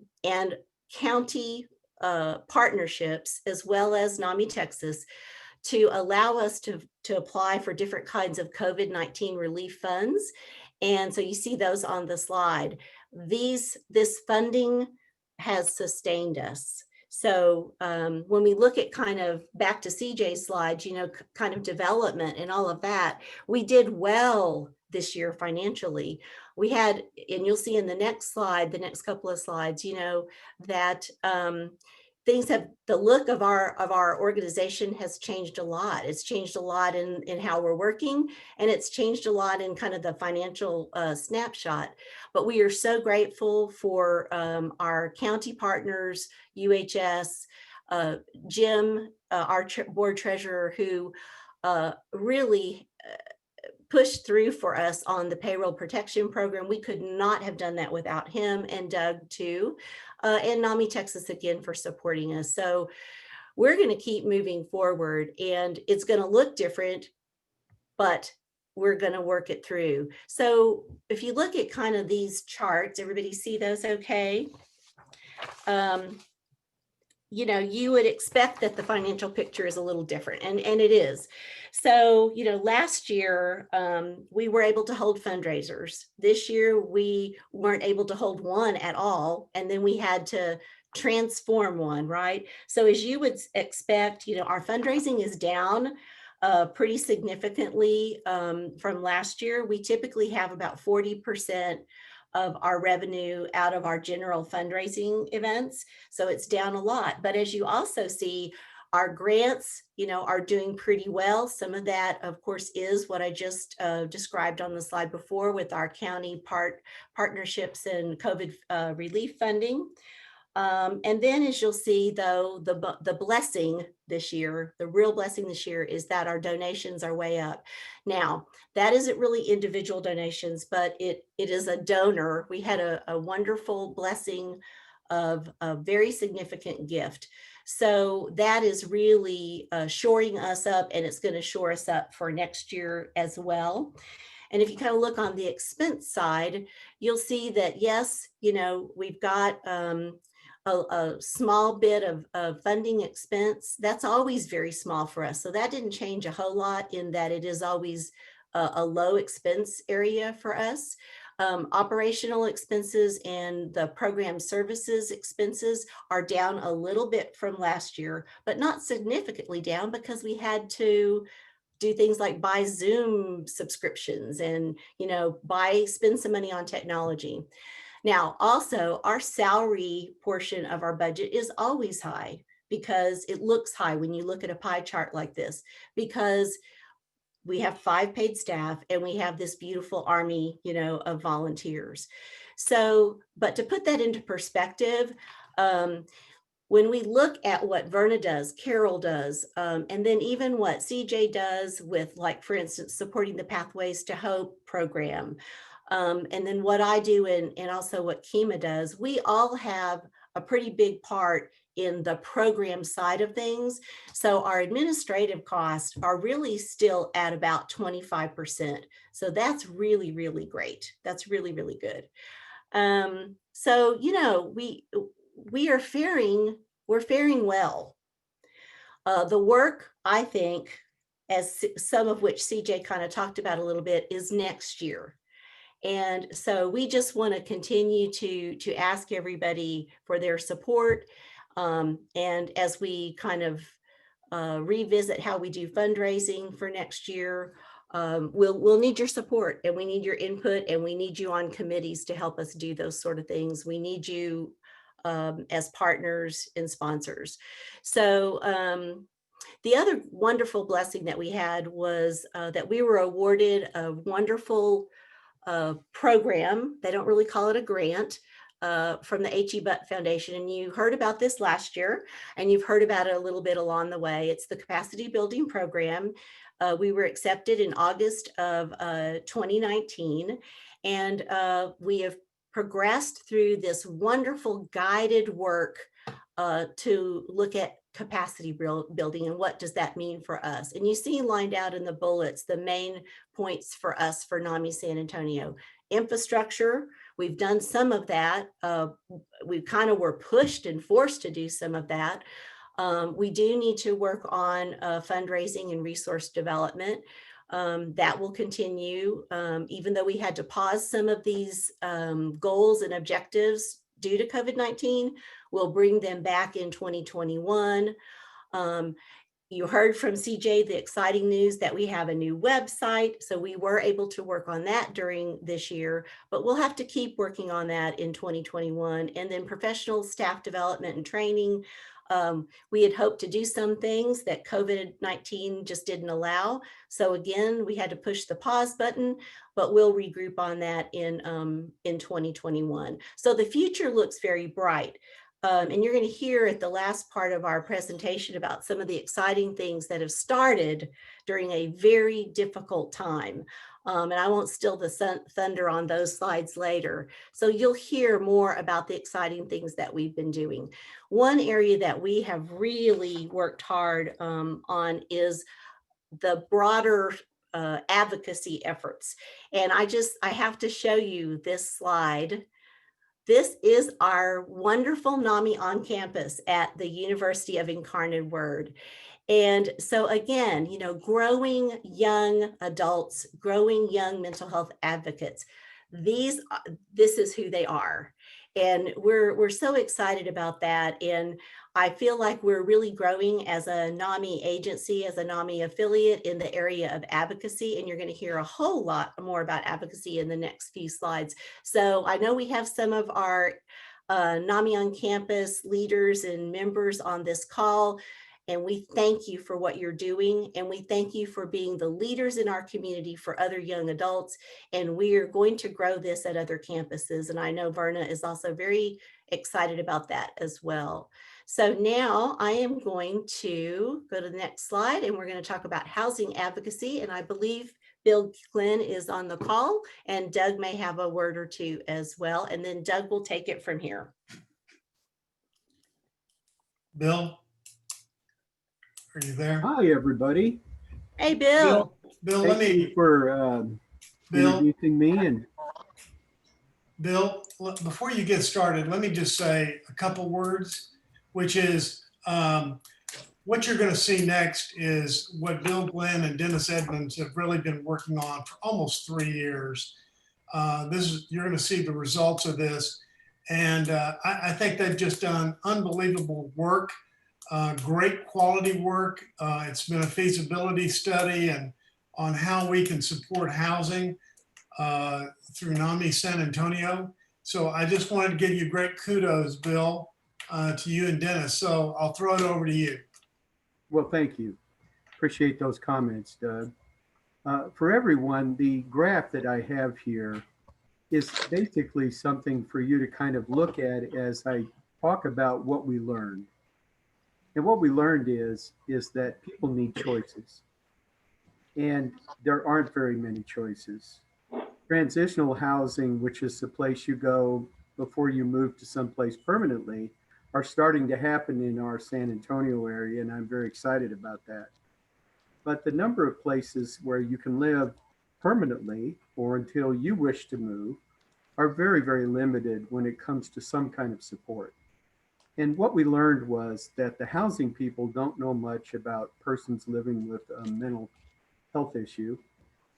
county partnerships, as well as NAMI Texas, to allow us to apply for different kinds of COVID-19 relief funds. And so you see those on the slide. This funding has sustained us. So when we look at kind of back to CJ's slides, kind of development and all of that, we did well this year financially. We had, and you'll see in the next slide, the next couple of slides, that things have, the look of our organization has changed a lot. It's changed a lot in how we're working, and it's changed a lot in kind of the financial snapshot. But we are so grateful for our county partners, UHS, Jim, our board treasurer, who really pushed through for us on the payroll protection program. We could not have done that without him, and Doug too, and NAMI Texas again for supporting us. So we're going to keep moving forward, and it's going to look different, but we're going to work it through. So if you look at kind of these charts, everybody see those okay? You know, you would expect that the financial picture is a little different, and it is. So, you know, last year we were able to hold fundraisers. This year we weren't able to hold one at all, and then we had to transform one, right? So as you would expect, you know, our fundraising is down pretty significantly from last year. We typically have about 40% of our revenue out of our general fundraising events. So it's down a lot. But as you also see, our grants, you know, are doing pretty well. Some of that, of course, is what I just described on the slide before with our county partnerships and COVID relief funding. And then as you'll see, though, the blessing this year, the real blessing this year is that our donations are way up. Now, that isn't really individual donations, but it is a donor. We had a wonderful blessing of a very significant gift. So that is really shoring us up, and it's going to shore us up for next year as well. And if you kind of look on the expense side, you'll see that, yes, you know, we've got a small bit of funding expense. That's always very small for us. So that didn't change a whole lot in that it is always a low expense area for us. Operational expenses and the program services expenses are down a little bit from last year, but not significantly down because we had to do things like buy Zoom subscriptions and, you know, spend some money on technology. Now, also, our salary portion of our budget is always high because it looks high when you look at a pie chart like this, because we have 5 paid staff and we have this beautiful army, you know, of volunteers. So, but to put that into perspective, when we look at what Verna does, Carol does, and then even what CJ does with, like, for instance, supporting the Pathways to Hope program, and then what I do and also what Kima does, we all have a pretty big part in the program side of things. So our administrative costs are really still at about 25%. So that's really, really great. That's really, really good. So, you know, we're faring well. The work, I think, as some of which CJ kind of talked about a little bit, is next year. And so we just want to continue to ask everybody for their support. And as we kind of revisit how we do fundraising for next year, we'll need your support, and we need your input, and we need you on committees to help us do those sort of things. We need you as partners and sponsors. So the other wonderful blessing that we had was that we were awarded a wonderful program. They don't really call it a grant, from the H.E. Butt Foundation. And you heard about this last year, and you've heard about it a little bit along the way. It's the Capacity Building Program. We were accepted in August of 2019, and we have progressed through this wonderful guided work to look at capacity building and what does that mean for us. And you see lined out in the bullets the main points for us for NAMI San Antonio. Infrastructure, we've done some of that. We kind of were pushed and forced to do some of that. We do need to work on fundraising and resource development. That will continue, even though we had to pause some of these goals and objectives due to COVID-19. We'll bring them back in 2021. You heard from CJ the exciting news that we have a new website. So we were able to work on that during this year, but we'll have to keep working on that in 2021. And then professional staff development and training. We had hoped to do some things that COVID-19 just didn't allow. So again, we had to push the pause button, but we'll regroup on that in 2021. So the future looks very bright. And you're going to hear at the last part of our presentation about some of the exciting things that have started during a very difficult time. And I won't steal the thunder on those slides later. So you'll hear more about the exciting things that we've been doing. One area that we have really worked hard on is the broader advocacy efforts. And I have to show you this slide. This is our wonderful NAMI on campus at the University of Incarnate Word. And so again, you know, growing young adults, growing young mental health advocates, this is who they are. And we're so excited about that. And I feel like we're really growing as a NAMI agency, as a NAMI affiliate in the area of advocacy. And you're going to hear a whole lot more about advocacy in the next few slides. So I know we have some of our NAMI on campus leaders and members on this call. And we thank you for what you're doing. And we thank you for being the leaders in our community for other young adults. And we are going to grow this at other campuses. And I know Verna is also very excited about that as well. So now I am going to go to the next slide and we're going to talk about housing advocacy. And I believe Bill Glenn is on the call and Doug may have a word or two as well. And then Doug will take it from here. Bill? Are you there? Hi, everybody. Hey, Bill. Bill, Thank you for introducing me. And Bill, before you get started, let me just say a couple words, which is what you're going to see next is what Bill Glenn and Dennis Edmonds have really been working on for almost 3 years. You're going to see the results of this. And I think they've just done unbelievable work. Great quality work. It's been a feasibility study and on how we can support housing through NAMI San Antonio. So I just wanted to give you great kudos, Bill, to you and Dennis. So I'll throw it over to you. well, thank you. Appreciate those comments, Doug. For everyone, the graph that I have here is basically something for you to kind of look at as I talk about what we learned. And what we learned is that people need choices. And there aren't very many choices. Transitional housing, which is the place you go before you move to someplace permanently, are starting to happen in our San Antonio area, and I'm very excited about that. But the number of places where you can live permanently or until you wish to move are very, very limited when it comes to some kind of support. And what we learned was that the housing people don't know much about persons living with a mental health issue.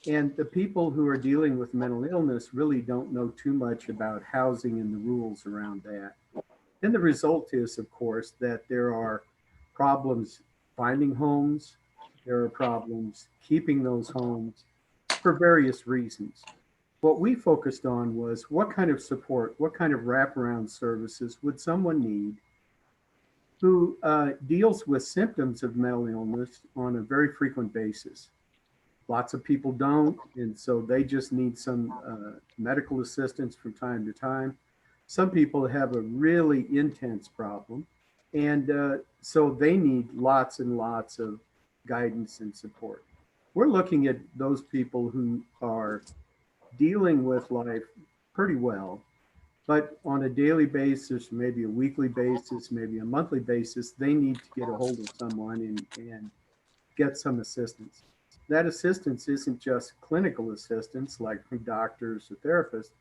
And the people who are dealing with mental illness really don't know too much about housing and the rules around that. And the result is, of course, that there are problems finding homes, there are problems keeping those homes for various reasons. What we focused on was what kind of support, what kind of wraparound services would someone need who deals with symptoms of mental illness on a very frequent basis. Lots of people don't, and so they just need some medical assistance from time to time. Some people have a really intense problem, and so they need lots and lots of guidance and support. We're looking at those people who are dealing with life pretty well, but on a daily basis, maybe a weekly basis, maybe a monthly basis, they need to get a hold of someone and get some assistance. That assistance isn't just clinical assistance like from doctors or therapists,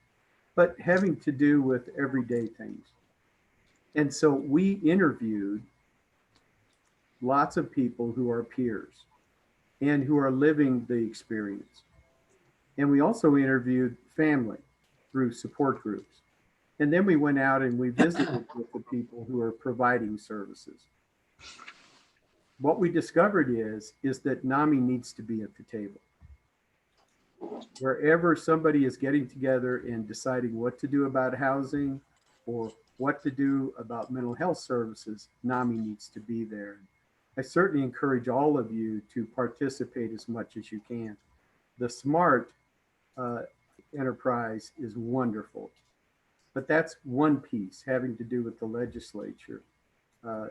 but having to do with everyday things. And so we interviewed lots of people who are peers and who are living the experience. And we also interviewed family through support groups. And then we went out and we visited with the people who are providing services. What we discovered is that NAMI needs to be at the table. Wherever somebody is getting together and deciding what to do about housing or what to do about mental health services, NAMI needs to be there. I certainly encourage all of you to participate as much as you can. The SMART enterprise is wonderful, but that's one piece having to do with the legislature.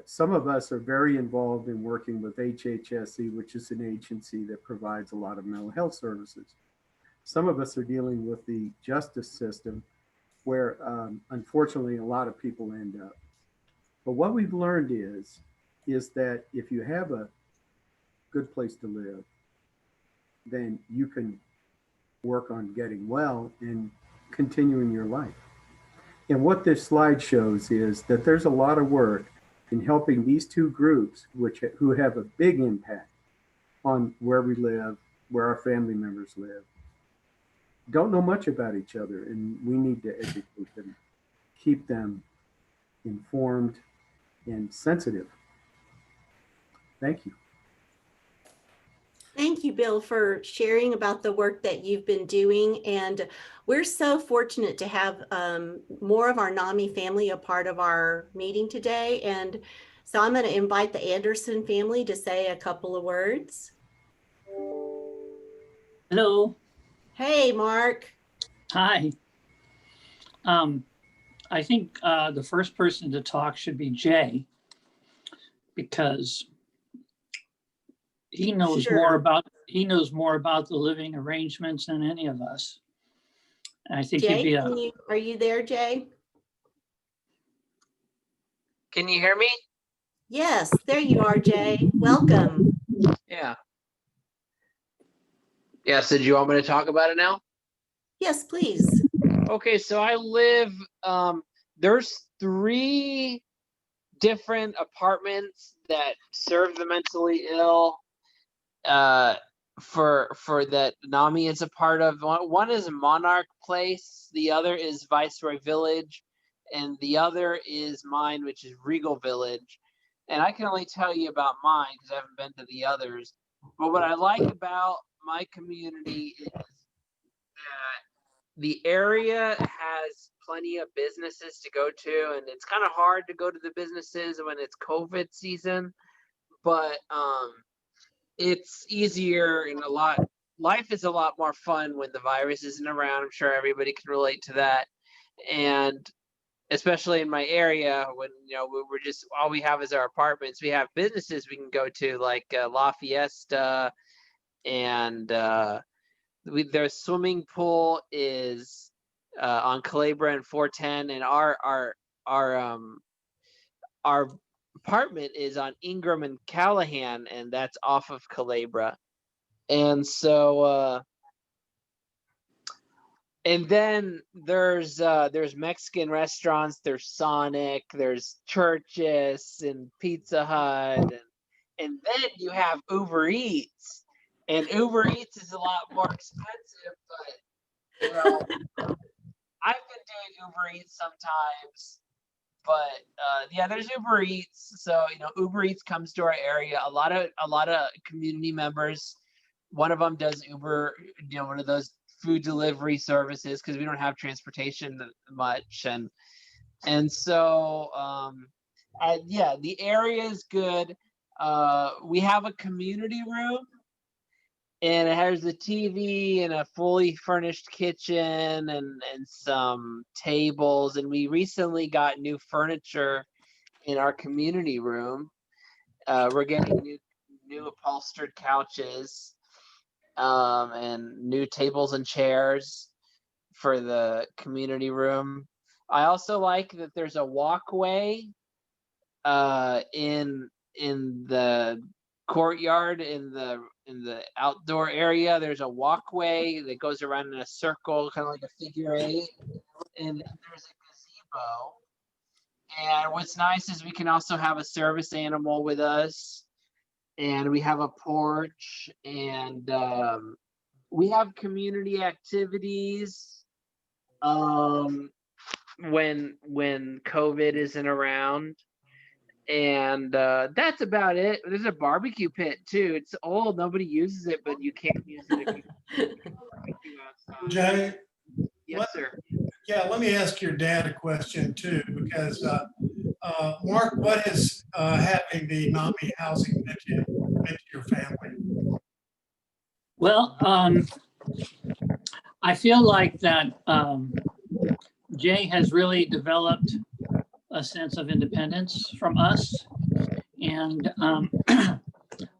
Some of us are very involved in working with HHSC, which is an agency that provides a lot of mental health services. Some of us are dealing with the justice system where unfortunately a lot of people end up. But what we've learned is that if you have a good place to live, then you can work on getting well and continuing your life. And what this slide shows is that there's a lot of work in helping these two groups, who have a big impact on where we live, where our family members live, don't know much about each other, and we need to educate them, keep them informed and sensitive. Thank you. Thank you, Bill, for sharing about the work that you've been doing. And we're so fortunate to have more of our NAMI family a part of our meeting today. And so I'm going to invite the Anderson family to say a couple of words. Hello. Hey, Mark. Hi. I think the first person to talk should be Jay, because he knows more about the living arrangements than any of us. And I think Jay, he'd be are you there, Jay? Can you hear me? Yes, there you are, Jay. Welcome. Yeah. Yeah, so do you want me to talk about it now? Yes, please. Okay, so I live, there's 3 different apartments that serve the mentally ill for that NAMI is a part of. One is Monarch Place, the other is Viceroy Village, and the other is mine, which is Regal Village. And I can only tell you about mine because I haven't been to the others. But what I like about my community is that the area has plenty of businesses to go to, and it's kind of hard to go to the businesses when it's COVID season, but it's easier and life is a lot more fun when the virus isn't around. I'm sure everybody can relate to that. And especially in my area, when we're just, all we have is our apartments, we have businesses we can go to, like La Fiesta, and their swimming pool is on Calabria and 410, and our apartment is on Ingram and Callahan, and that's off of Calabria. And so and then there's Mexican restaurants, there's Sonic, there's churches and Pizza Hut, and then you have Uber Eats. And Uber Eats is a lot more expensive, but I've been doing Uber Eats sometimes. But yeah, there's Uber Eats. So Uber Eats comes to our area. A lot of community members. One of them does Uber, one of those food delivery services, because we don't have transportation much, and so yeah, the area is good. We have a community room, and it has a TV and a fully furnished kitchen and some tables. And we recently got new furniture in our community room. We're getting new upholstered couches and new tables and chairs for the community room. I also like that there's a walkway in the courtyard, in the outdoor area. There's a walkway that goes around in a circle, kind of like a figure 8, and there's a gazebo. And what's nice is we can also have a service animal with us, and we have a porch, and we have community activities when COVID isn't around. And that's about it. There's a barbecue pit too. It's old, nobody uses it, but you can't use it if you barbecue outside. Jay? Yes, sir. Yeah, let me ask your dad a question too, because Mark, what is having the NAMI housing meant to your family? Well, I feel like that Jay has really developed a sense of independence from us, and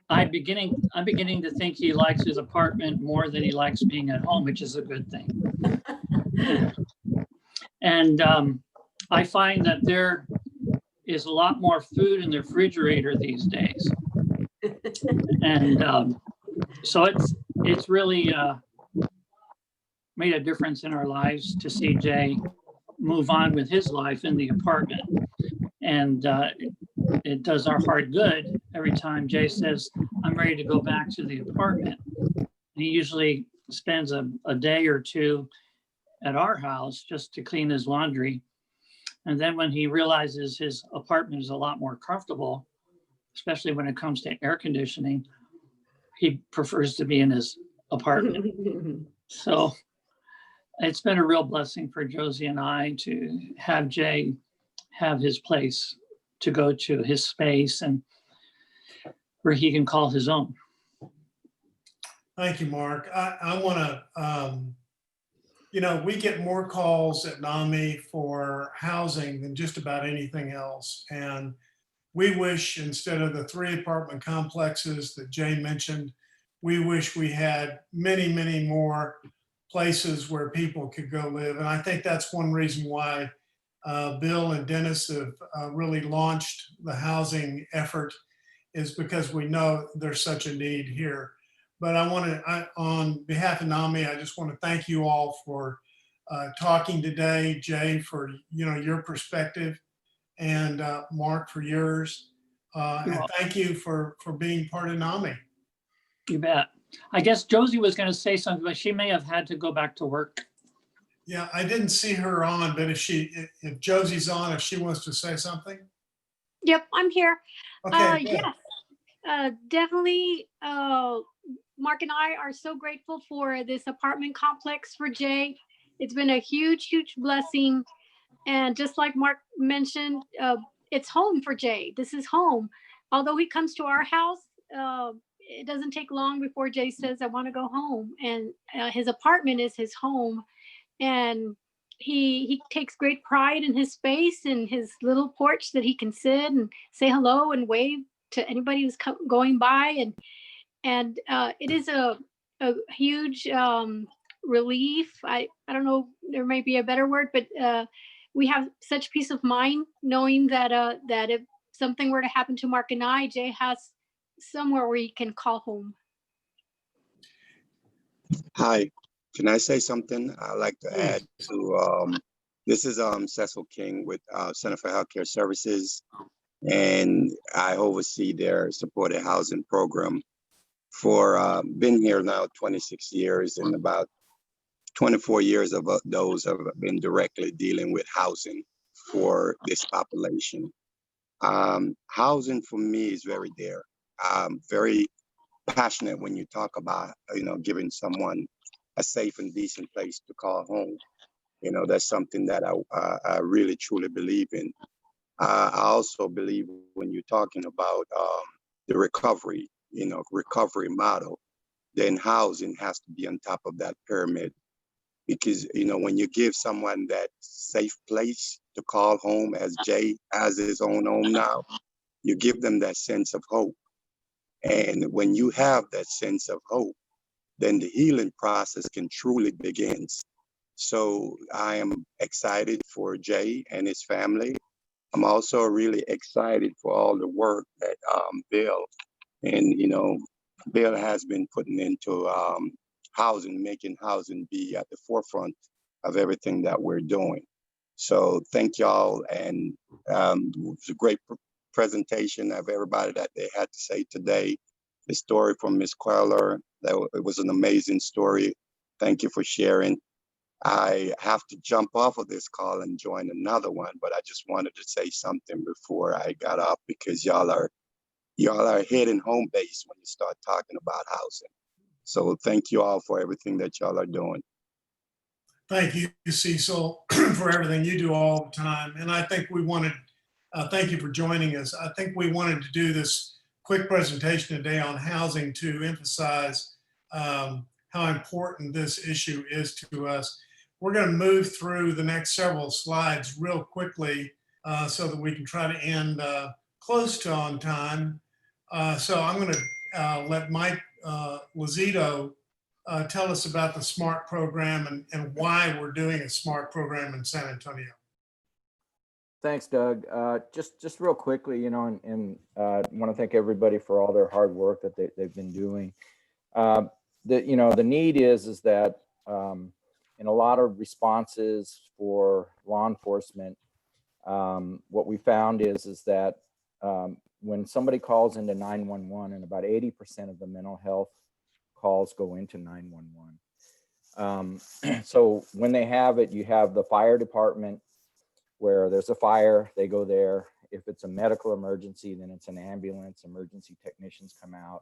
I'm beginning to think he likes his apartment more than he likes being at home, which is a good thing. And I find that there is a lot more food in the refrigerator these days, and so it's really made a difference in our lives to see Jay move on with his life in the apartment. And it does our heart good every time Jay says, I'm ready to go back to the apartment. He usually spends a day or two at our house just to clean his laundry. And then when he realizes his apartment is a lot more comfortable, especially when it comes to air conditioning, he prefers to be in his apartment. So it's been a real blessing for Josie and I to have Jay have his place to go to, his space, and where he can call his own. Thank you, Mark. I want to, you know, we get more calls at NAMI for housing than just about anything else. And we wish, instead of the 3 apartment complexes that Jay mentioned, we wish we had many, many more places where people could go live. And I think that's one reason why Bill and Dennis have really launched the housing effort, is because we know there's such a need here. But I want to, on behalf of NAMI, I just want to thank you all for talking today. Jay, for your perspective, and Mark, for yours. And thank you for being part of NAMI. You bet. I guess Josie was going to say something, but she may have had to go back to work. Yeah, I didn't see her on, but if Josie's on, if she wants to say something. Yep, I'm here. Okay. Yes, definitely. Mark and I are so grateful for this apartment complex for Jay. It's been a huge, huge blessing. And just like Mark mentioned, it's home for Jay. This is home. Although he comes to our house, it doesn't take long before Jay says, I want to go home. And his apartment is his home. And he takes great pride in his space and his little porch that he can sit and say hello and wave to anybody who's going by. And it is a huge relief. I don't know, there may be a better word, but we have such peace of mind knowing that that if something were to happen to Mark and I, Jay has somewhere where he can call home. Hi, can I say something? I'd like to add to, this is Cecil King with Center for Healthcare Services, and I oversee their supported housing program for, been here now 26 years, and about 24 years of those have been directly dealing with housing for this population. Housing for me is very dear. I'm very passionate when you talk about, giving someone a safe and decent place to call home. That's something that I really truly believe in. I also believe when you're talking about the recovery model, then housing has to be on top of that pyramid. Because, when you give someone that safe place to call home, as Jay has his own home now, you give them that sense of hope. And when you have that sense of hope, then the healing process can truly begin. So I am excited for Jay and his family. I'm also really excited for all the work that Bill and, Bill has been putting into housing, making housing be at the forefront of everything that we're doing. So thank y'all. And it was a great presentation of everybody that they had to say today. The story from Ms. Queller, it was an amazing story. Thank you for sharing. I have to jump off of this call and join another one, but I just wanted to say something before I got up, because y'all are hitting home base when you start talking about housing. So thank you all for everything that y'all are doing. Thank you, Cecil, for everything you do all the time. And I think we wanted, thank you for joining us. I think we wanted to do this quick presentation today on housing to emphasize how important this issue is to us. We're going to move through the next several slides real quickly so that we can try to end close to on time. So I'm going to let Mike Lazito tell us about the SMART program and why we're doing a SMART program in San Antonio. Thanks, Doug. Just real quickly, and want to thank everybody for all their hard work that they've been doing. the need is that in a lot of responses for law enforcement, what we found is that when somebody calls into 911, and about 80% of the mental health calls go into 911. So when they have it, you have the fire department where there's a fire, they go there. If it's a medical emergency, then it's an ambulance, emergency technicians come out.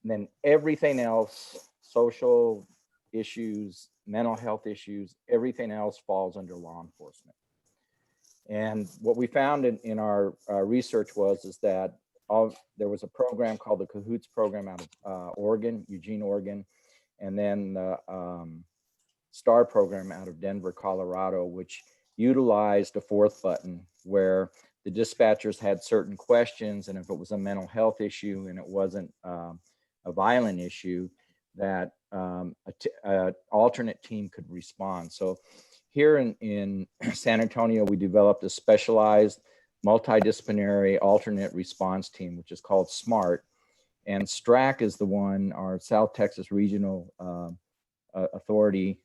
And then everything else, social issues, mental health issues, everything else falls under law enforcement. And what we found in our research is that there was a program called the Cahoots program out of Oregon, Eugene, Oregon, and then the STAR program out of Denver, Colorado, which utilized a fourth button where the dispatchers had certain questions, and if it was a mental health issue and it wasn't a violent issue, that an alternate team could respond. So here in San Antonio, we developed a specialized multidisciplinary alternate response team, which is called SMART. And STRAC is the one, our South Texas Regional Authority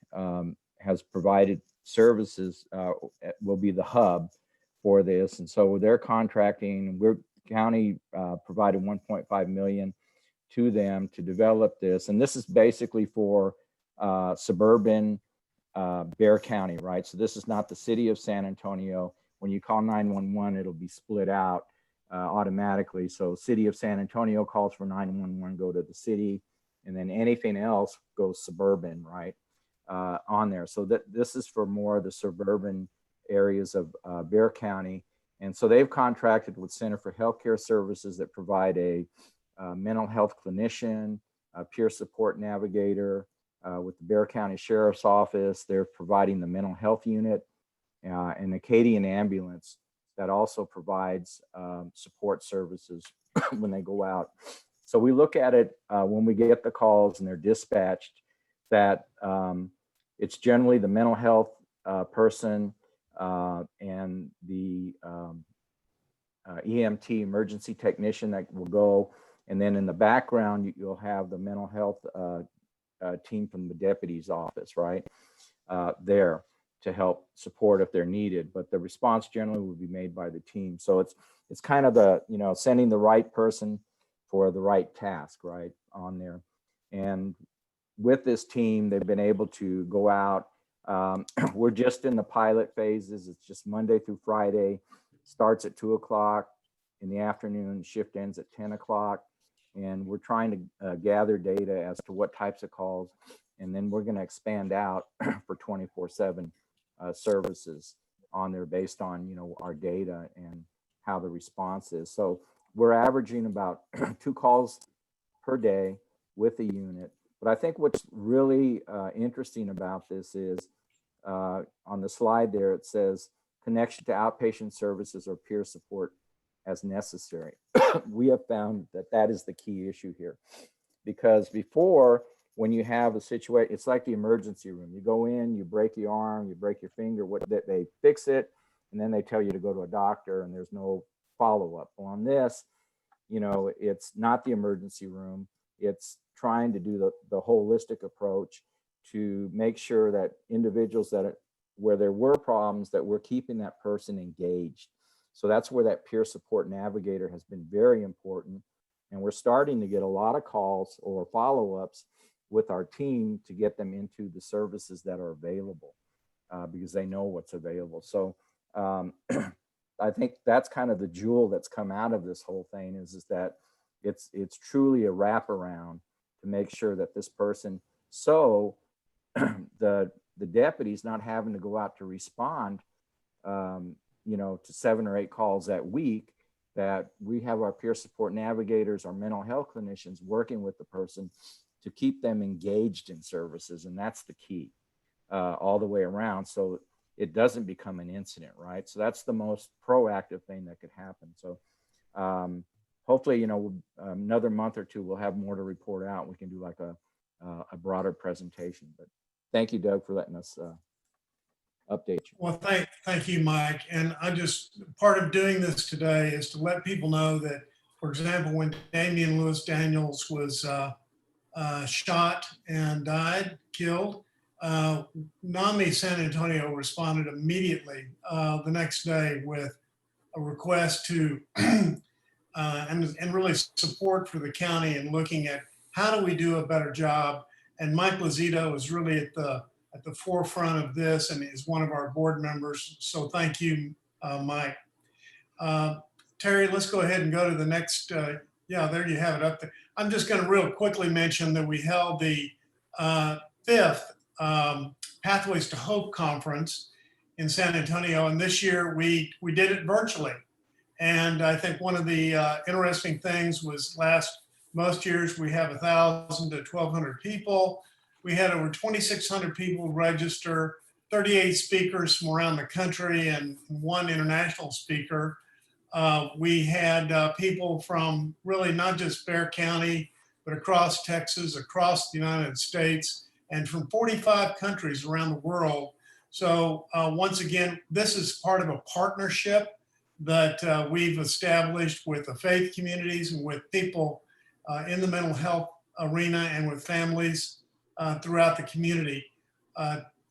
has provided services, will be the hub for this. And so they're contracting, county provided 1.5 million to them to develop this. And this is basically for suburban Bexar County, right? So this is not the city of San Antonio. When you call 911, it'll be split out automatically. So city of San Antonio calls for 911, go to the city, and then anything else goes suburban, right, on there. So this is for more of the suburban areas of Bexar County. And so they've contracted with Center for Healthcare Services that provide a mental health clinician, a peer support navigator. With the Bexar County Sheriff's Office, they're providing the mental health unit, and the Acadian ambulance that also provides support services when they go out. So we look at it when we get the calls and they're dispatched, that it's generally the mental health person and the EMT, emergency technician, that will go. And then in the background, you'll have the mental health team from the deputy's office, right, there to help support if they're needed. But the response generally will be made by the team. So it's kind of the, sending the right person for the right task, right, on there. And with this team, they've been able to go out. We're just in the pilot phases. It's just Monday through Friday, starts at 2 o'clock in the afternoon, shift ends at 10 o'clock. And we're trying to gather data as to what types of calls, and then we're going to expand out for 24/7 services on there based on our data and how the response is. So we're averaging about 2 calls per day with the unit. But I think what's really interesting about this is on the slide there, it says connection to outpatient services or peer support as necessary. We have found that is the key issue here, because before, when you have a situation, it's like the emergency room. You go in, you break your arm, you break your finger, they fix it, and then they tell you to go to a doctor, and there's no follow-up. Well, on this, it's not the emergency room. It's trying to do the holistic approach to make sure that individuals where there were problems, that we're keeping that person engaged. So that's where that peer support navigator has been very important. And we're starting to get a lot of calls or follow-ups with our team to get them into the services that are available because they know what's available. So I think that's kind of the jewel that's come out of this whole thing is that it's truly a wraparound to make sure that this person, so the deputy's not having to go out to respond to 7 or 8 calls that week, that we have our peer support navigators, our mental health clinicians working with the person to keep them engaged in services. And that's the key all the way around. So it doesn't become an incident, right? So that's the most proactive thing that could happen. So hopefully, another month or 2, we'll have more to report out. We can do like a broader presentation, but thank you, Doug, for letting us update you. Well, thank you, Mike. And part of doing this today is to let people know that, for example, when Damian Lewis Daniels was shot and died, killed. NAMI San Antonio responded immediately the next day with a request to and really support for the county and looking at how do we do a better job. And Mike Lazito is really at the forefront of this and is one of our board members. So thank you, Mike. Terry, let's go ahead and go to the next. Yeah, there you have it up there. I'm just going to real quickly mention that we held the 5th Pathways to Hope conference in San Antonio, and this year we did it virtually. And I think one of the interesting things was most years we have 1,000 to 1,200 people. We had over 2,600 people register, 38 speakers from around the country and 1 international speaker. We had people from really not just Bexar County, but across Texas, across the United States, and from 45 countries around the world. So once again, this is part of a partnership that we've established with the faith communities and with people in the mental health arena and with families throughout the community.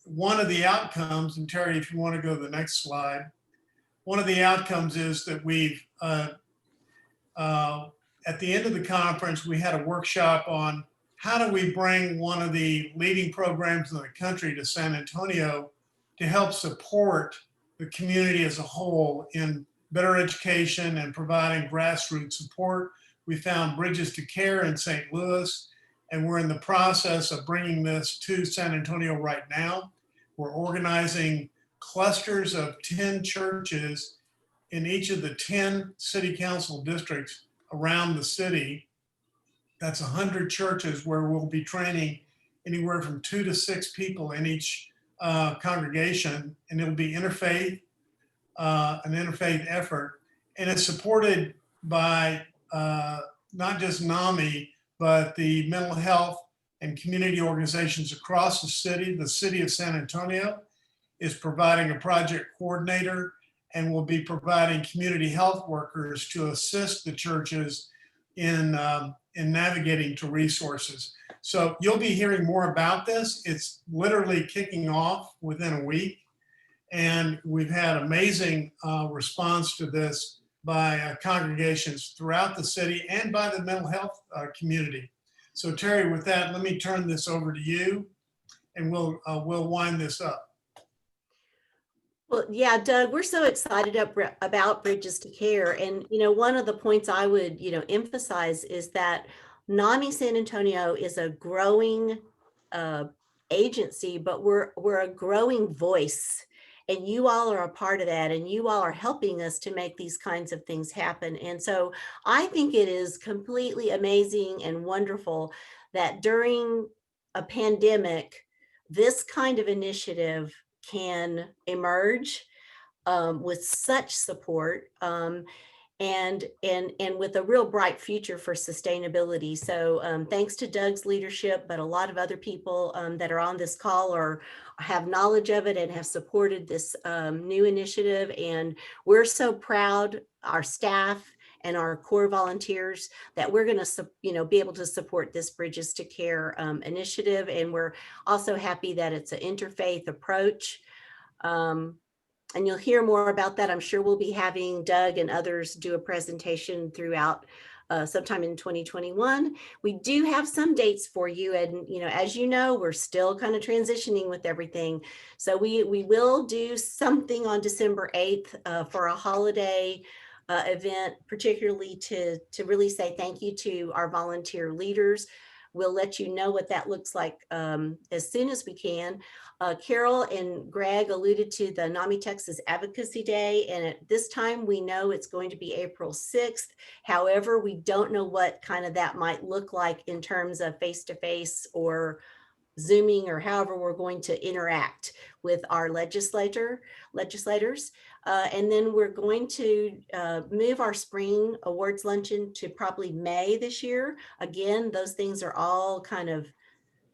One of the outcomes, and Terry, if you want to go to the next slide, one of the outcomes is that we've, at the end of the conference, we had a workshop on how do we bring one of the leading programs in the country to San Antonio to help support the community as a whole in better education and providing grassroots support. We found Bridges to Care in St. Louis, and we're in the process of bringing this to San Antonio right now. We're organizing clusters of 10 churches in each of the 10 city council districts around the city. That's 100 churches where we'll be training anywhere from 2 to 6 people in each congregation, and it'll be interfaith, an interfaith effort. And it's supported by not just NAMI, but the mental health and community organizations across the city. The city of San Antonio is providing a project coordinator and will be providing community health workers to assist the churches in navigating to resources. So you'll be hearing more about this. It's literally kicking off within a week. And we've had amazing response to this by congregations throughout the city and by the mental health community. So Terry, with that, let me turn this over to you and we'll wind this up. Well, yeah, Doug, we're so excited about Bridges to Care. And, one of the points I would, emphasize is that NAMI San Antonio is a growing agency, but we're a growing voice. And you all are a part of that, and you all are helping us to make these kinds of things happen. And so I think it is completely amazing and wonderful that during a pandemic, this kind of initiative can emerge with such support and with a real bright future for sustainability. So thanks to Doug's leadership, but a lot of other people that are on this call or have knowledge of it and have supported this new initiative. And we're so proud, our staff and our core volunteers, that we're going to, be able to support this Bridges to Care initiative. And we're also happy that it's an interfaith approach. And you'll hear more about that. I'm sure we'll be having Doug and others do a presentation throughout sometime in 2021. We do have some dates for you. And, as you know, we're still kind of transitioning with everything. So we will do something on December 8th for a holiday event, particularly to really say thank you to our volunteer leaders. We'll let you know what that looks like as soon as we can. Carol and Greg alluded to the NAMI Texas Advocacy Day, and at this time we know it's going to be April 6th. However, we don't know what kind of that might look like in terms of face-to-face or Zooming or however we're going to interact with our legislators. And then we're going to move our spring awards luncheon to probably May this year. Again, those things are all kind of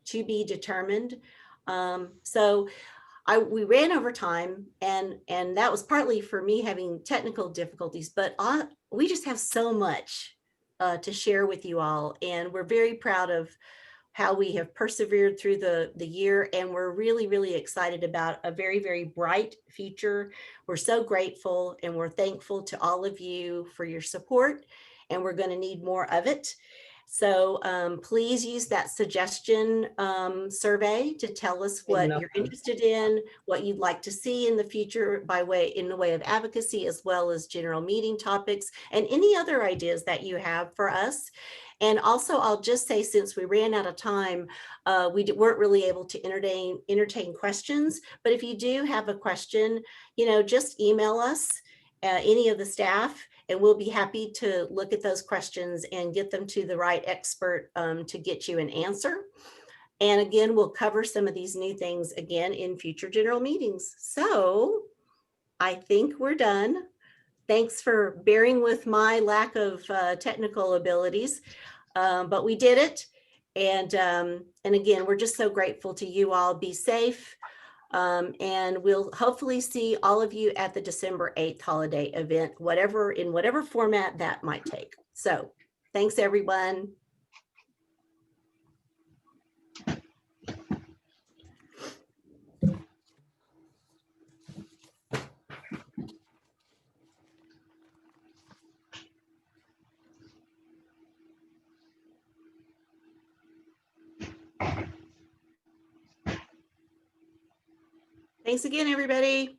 to be determined. So we ran over time, and that was partly for me having technical difficulties, but we just have so much to share with you all. And we're very proud of how we have persevered through the year. And we're really, really excited about a very, very bright future. We're so grateful and we're thankful to all of you for your support, and we're going to need more of it. So please use that suggestion survey to tell us what you're interested in, what you'd like to see in the future in the way of advocacy, as well as general meeting topics and any other ideas that you have for us. And also, I'll just say, since we ran out of time, we weren't really able to entertain questions. But if you do have a question, just email us, any of the staff, and we'll be happy to look at those questions and get them to the right expert to get you an answer. And again, we'll cover some of these new things again in future general meetings. So I think we're done. Thanks for bearing with my lack of technical abilities, but we did it. And again, we're just so grateful to you all. Be safe. And we'll hopefully see all of you at the December 8th holiday event, in whatever format that might take. So thanks, everyone. Thanks again, everybody.